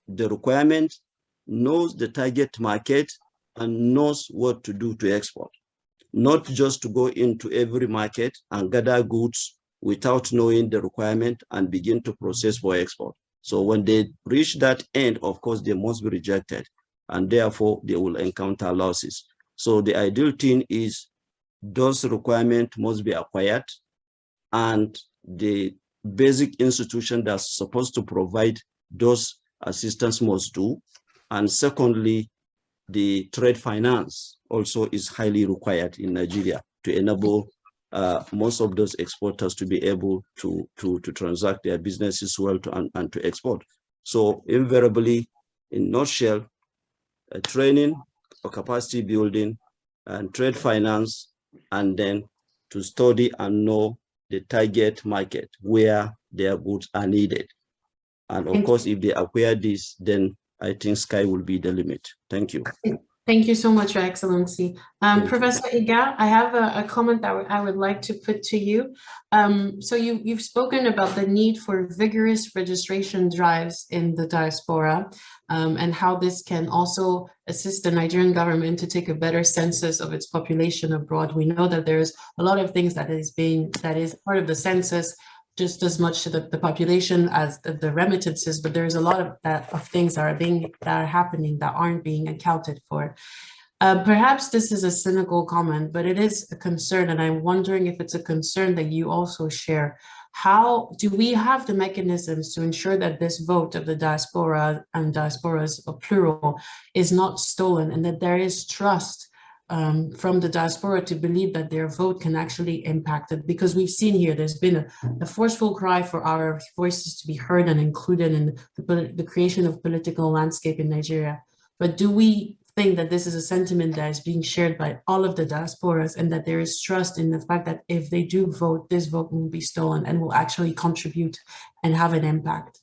the requirements, knows the target market, and knows what to do to export. Not just to go into every market and gather goods without knowing the requirement and begin to process for export. So when they reach that end, of course, they must be rejected, and therefore they will encounter losses. So the ideal thing is those requirements must be acquired, and the basic institution that's supposed to provide those assistance must do. And secondly, the trade finance also is highly required in Nigeria to enable most of those exporters to be able to transact their businesses well and to export. So invariably, in nutshell, training or capacity building and trade finance, and then to study and know the target market where their goods are needed. And of course, if they acquire this, then I think sky will be the limit. Thank you. Thank you so much, Your Excellency. Professor Iga, I have a comment that I would like to put to you. So you've spoken about the need for vigorous registration drives in the diaspora, and how this can also assist the Nigerian government to take a better census of its population abroad. We know that there's a lot of things that is part of the census, just as much to the population as the remittances, but there's a lot of things that are happening that aren't being accounted for. Perhaps this is a cynical comment, but it is a concern, and I'm wondering if it's a concern that you also share. How do we have the mechanisms to ensure that this vote of the diaspora and diasporas, plural, is not stolen, and that there is trust from the diaspora to believe that their vote can actually impact it? Because we've seen here, there's been a forceful cry for our voices to be heard and included in the creation of political landscape in Nigeria. But do we think that this is a sentiment that is being shared by all of the diasporas, and that there is trust in the fact that if they do vote, this vote won't be stolen and will actually contribute and have an impact?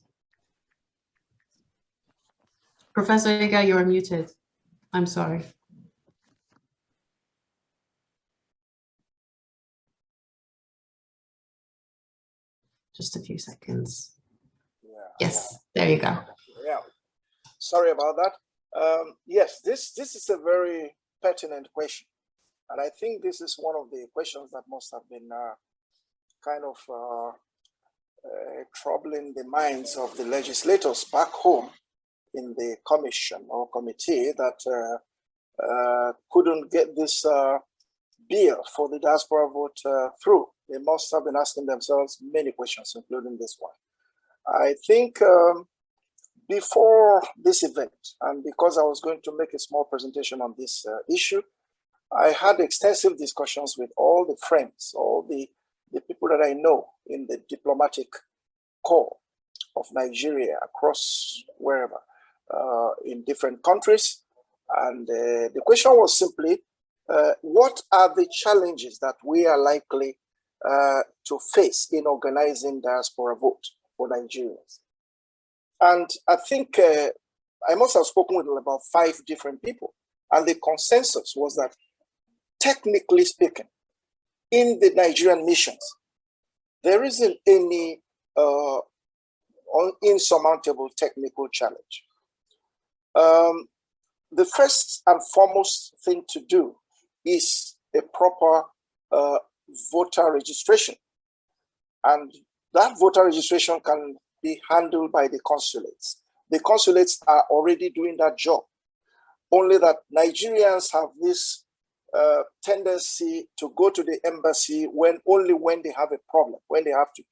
Professor Iga, you're muted. I'm sorry. Just a few seconds. Yeah. Yes, there you go. Yeah, sorry about that. Yes, this is a very pertinent question. And I think this is one of the questions that must have been kind of troubling the minds of the legislators back home in the commission or committee that couldn't get this bill for the diaspora vote through. They must have been asking themselves many questions, including this one. I think before this event, and because I was going to make a small presentation on this issue, I had extensive discussions with all the friends, all the people that I know in the diplomatic corps of Nigeria across wherever, in different countries. And the question was simply, what are the challenges that we are likely to face in organizing diaspora vote for Nigerians? And I think I must have spoken with about 5 different people, and the consensus was that, technically speaking, in the Nigerian missions, there isn't any insurmountable technical challenge. The first and foremost thing to do is a proper voter registration. And that voter registration can be handled by the consulates. The consulates are already doing that job. Only that Nigerians have this tendency to go to the embassy only when they have a problem, when they have to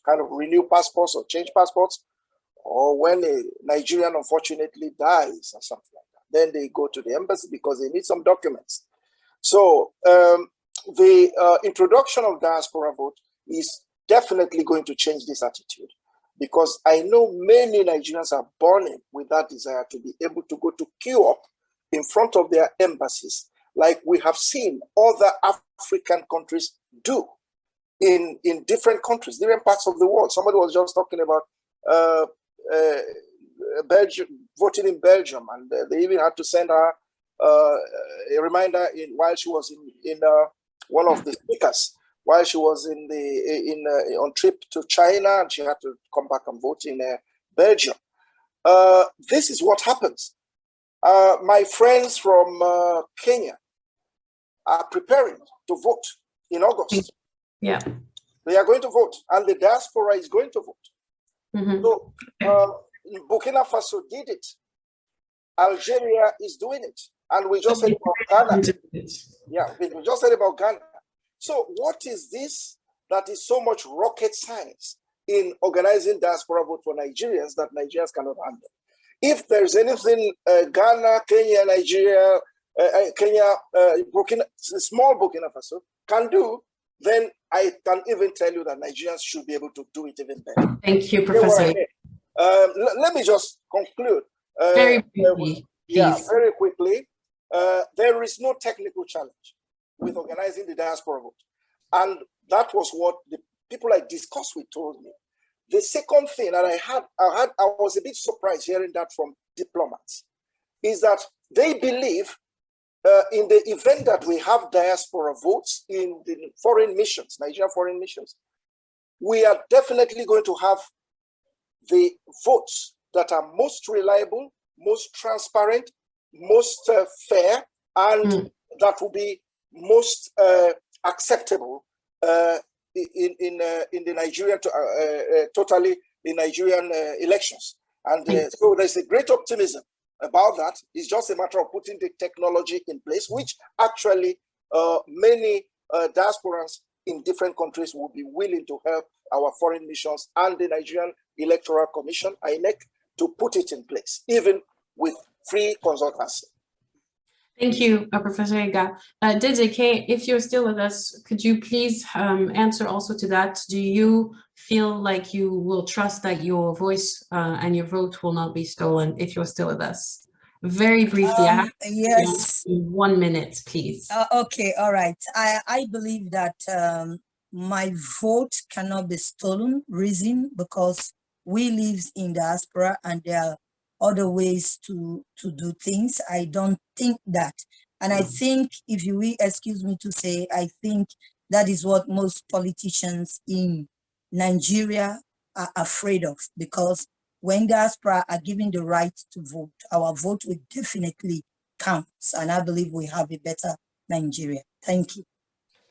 kind of renew passports or change passports, or when a Nigerian unfortunately dies or something like that. Then they go to the embassy because they need some documents. So the introduction of diaspora vote is definitely going to change this attitude, because I know many Nigerians are burning with that desire to be able to go to queue up in front of their embassies, like we have seen other African countries do in different countries, different parts of the world. Somebody was just talking about Belgium, voting in Belgium, and they even had to send her a reminder while she was in one of the speakers, while she was on trip to China, and she had to come back and vote in Belgium. This is what happens. My friends from Kenya are preparing to vote in August. Yeah, they are going to vote, and the diaspora is going to vote. Mm-hmm. So Burkina Faso did it. Algeria is doing it, and we just said about Ghana. Yeah, we just said about Ghana. So what is this that is so much rocket science in organizing diaspora vote for Nigerians that Nigerians cannot handle? If there's anything Ghana, Kenya, Nigeria, Burkina, small Burkina Faso can do, then I can even tell you that Nigerians should be able to do it even better. Thank you, Professor. Let me just conclude. Very briefly, yeah, very quickly. There is no technical challenge with organizing the diaspora vote. And that was what the people I discussed with told me. The second thing that I was a bit surprised hearing that from diplomats, is that they believe in the event that we have diaspora votes in the foreign missions, Nigerian foreign missions, we are definitely going to have the votes that are most reliable, most transparent, most fair, and that will be most acceptable in the Nigerian totally the Nigerian elections. And so there's a great optimism about that. It's just a matter of putting the technology in place, which actually many diasporans in different countries will be willing to help our foreign missions and the Nigerian Electoral Commission, INEC, to put it in place, even with free consultancy. Thank you, Professor Ega. DJK, if you're still with us, could you please answer also to that? Do you feel like you will trust that your voice and your vote will not be stolen if you're still with us? Very briefly, I have yes. 1 minute, please. Okay, all right. I believe that my vote cannot be stolen. Reason, because we live in diaspora and there are other ways to do things. I don't think that. And I think, if you will excuse me to say, I think that is what most politicians in Nigeria are afraid of, because when diaspora are given the right to vote, our vote will definitely count. And I believe we have a better Nigeria. Thank you.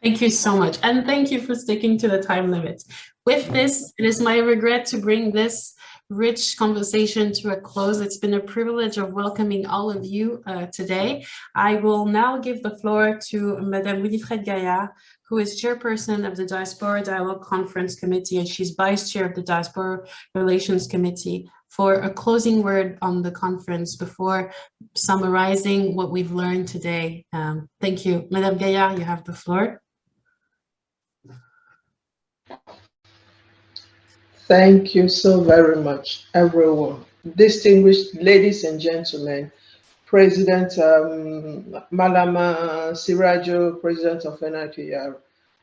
Thank you so much. And thank you for sticking to the time limit. With this, it is my regret to bring this rich conversation to a close. It's been a privilege of welcoming all of you today. I will now give the floor to Madame Winifred Gaillard, who is chairperson of the Diaspora Dialogue Conference Committee, and she's vice chair of the Diaspora Relations Committee, for a closing word on the conference before summarizing what we've learned today. Thank you. Madame Gaillard, you have the floor. Thank you so very much, everyone. Distinguished ladies and gentlemen, President Malama Sirajo, President of NIPR,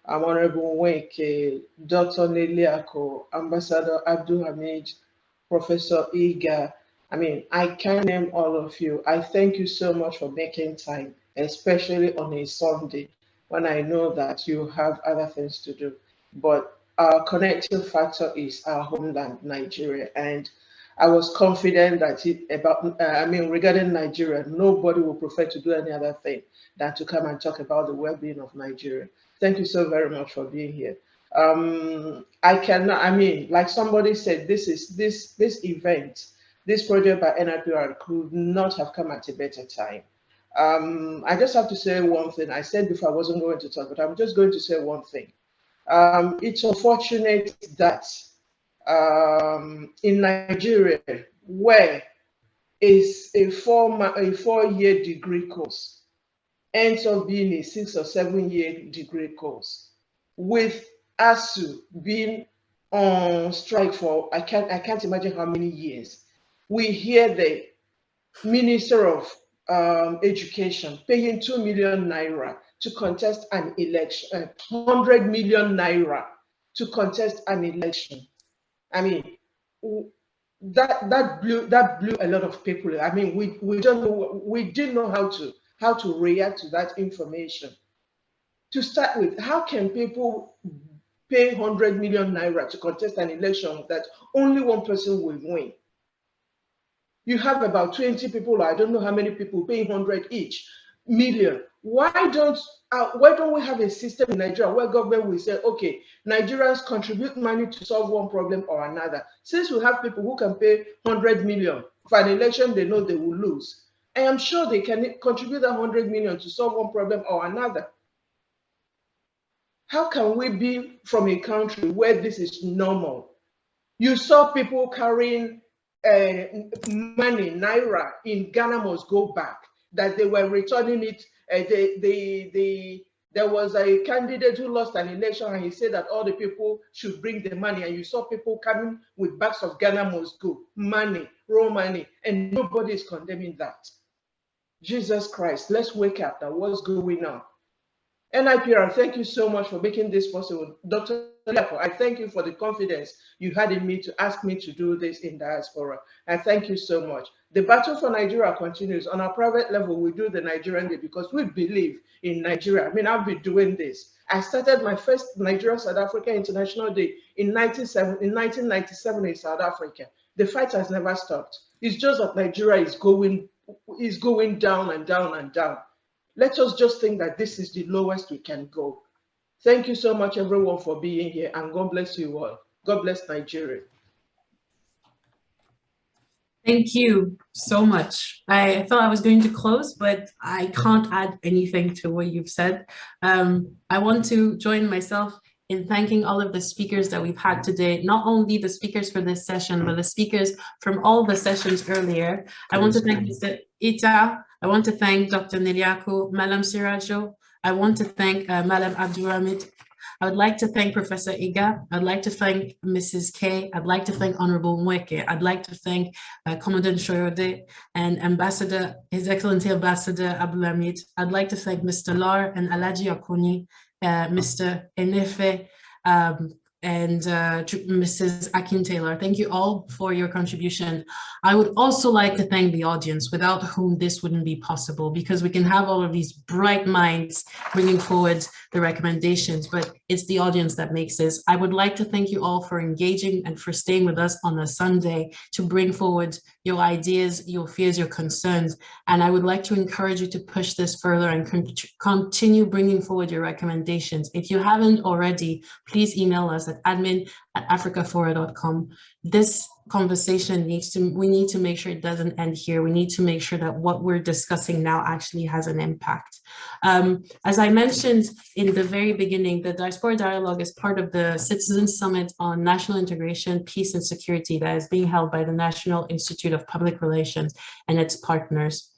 Honorable Weke, Dr. Neliako, Ambassador Abdul Hamid, Professor Iga. I mean, I can't name all of you. I thank you so much for making time, especially on a Sunday when I know that you have other things to do. But our connecting factor is our homeland, Nigeria. And I was confident that regarding Nigeria, nobody will prefer to do any other thing than to come and talk about the well-being of Nigeria. Thank you so very much for being here. Like somebody said, this event, this project by NIPR could not have come at a better time. I just have to say one thing. I said before I wasn't going to talk, but I'm just going to say one thing. It's unfortunate that in Nigeria, where is a 4-year degree course ends up being a 6 or 7 year degree course, with ASU being on strike for I can't imagine how many years. We hear the Minister of Education paying 2 million naira to contest an election, 100 million naira to contest an election. I mean, that blew a lot of people. I mean, we don't know, we didn't know how to react to that information. To start with, how can people pay 100 million naira to contest an election that only one person will win? You have about 20 people, I don't know how many people, paying 100 each million. Why don't we have a system in Nigeria where government will say, okay, Nigerians contribute money to solve one problem or another? Since we have people who can pay 100 million for an election they know they will lose, I am sure they can contribute that 100 million to solve one problem or another. How can we be from a country where this is normal? You saw people carrying money, naira in Ghana must go back, that they were returning it. There was a candidate who lost an election and he said that all the people should bring the money, and you saw people coming with bags of Ghana must go, money, raw money, and nobody is condemning that. Jesus Christ, let's wake up that what's going on. NIPR, thank you so much for making this possible. Dr. Lepo, I thank you for the confidence you had in me to ask me to do this in Diaspora. I thank you so much. The battle for Nigeria continues. On our private level, we do the Nigerian Day because we believe in Nigeria. I mean, I've been doing this. I started my first Nigeria-South Africa International Day in 1997 in South Africa. The fight has never stopped. It's just that Nigeria is going down and down and down. Let us just think that this is the lowest we can go. Thank you so much, everyone, for being here, and God bless you all. God bless Nigeria. Thank you so much. I thought I was going to close, but I can't add anything to what you've said. I want to join myself in thanking all of the speakers that we've had today, not only the speakers for this session, but the speakers from all the sessions earlier. I want to thank Mr. Ita. I want to thank Dr. Neliako, Madam Sirajo. I want to thank Madam Abdulhamid. I would like to thank Professor Iga. I'd like to thank Mrs. K. I'd like to thank Honorable Mweke. I'd like to thank Commandant Shoyode and Ambassador, His Excellency Ambassador Abdulhamid. I'd like to thank Mr. Lar and Alaji Akoni, Mr. Enefe, and Mrs. Akin Taylor. Thank you all for your contribution. I would also like to thank the audience, without whom this wouldn't be possible, because we can have all of these bright minds bringing forward the recommendations, but it's the audience that makes this. I would like to thank you all for engaging and for staying with us on a Sunday to bring forward your ideas, your fears, your concerns. And I would like to encourage you to push this further and continue bringing forward your recommendations. If you haven't already, please email us at admin@africafora.com. This conversation we need to make sure it doesn't end here. We need to make sure that what we're discussing now actually has an impact. As I mentioned in the very beginning, the Diaspora Dialogue is part of the Citizens Summit on National Integration, Peace and Security that is being held by the National Institute of Public Relations and its partners.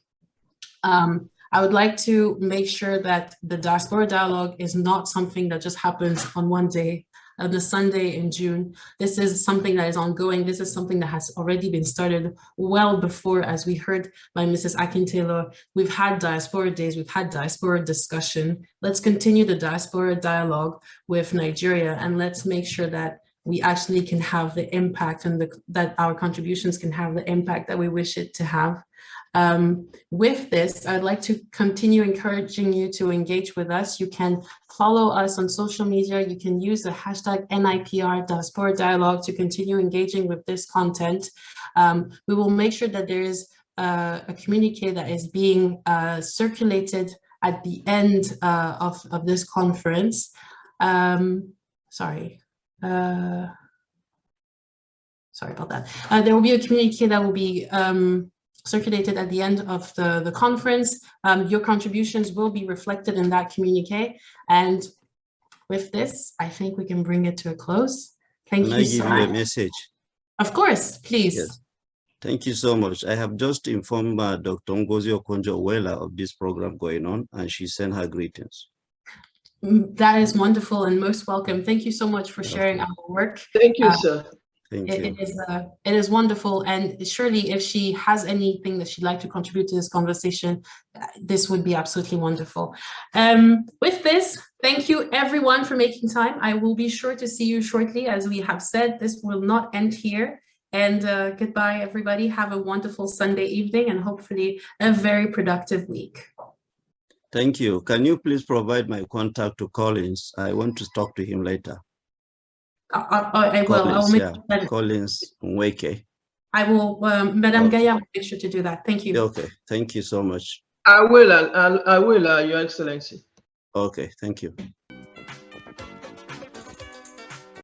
I would like to make sure that the Diaspora Dialogue is not something that just happens on one day. the Sunday in June. This is something that is ongoing. This is something that has already been started well before, as we heard by Mrs. Akintaylor. We've had diaspora days, we've had diaspora discussion. Let's continue the diaspora dialogue with Nigeria, and let's make sure that we actually can have the impact and that our contributions can have the impact that we wish it to have. With this, I'd like to continue encouraging you to engage with us. You can follow us on social media. You can use the hashtag NIPR Diaspora Dialogue to continue engaging with this content. We will make sure that there is a communique that is being circulated at the end of this conference. Sorry about that. There will be a communique that will be circulated at the end of the conference. Your contributions will be reflected in that communique. And with this, I think we can bring it to a close. Thank you so much. Can I give you a message? Of course, please. Yes. Thank you so much. I have just informed Dr. Ngozi Okonjo-Iweala of this program going on, and she sent her greetings. That is wonderful and most welcome. Thank you so much for sharing our work. Thank you, sir. It is wonderful, and surely if she has anything that she'd like to contribute to this conversation, this would be absolutely wonderful. With this, thank you everyone for making time. I will be sure to see you shortly. As we have said, this will not end here. And goodbye, everybody. Have a wonderful Sunday evening and hopefully a very productive week. Thank you. Can you please provide my contact to Collins? I want to talk to him later. I will. Collins Nweke. I will. Madam Gaya will make sure to do that. Thank you. Okay. Thank you so much. I will, Your Excellency. Okay. Thank you.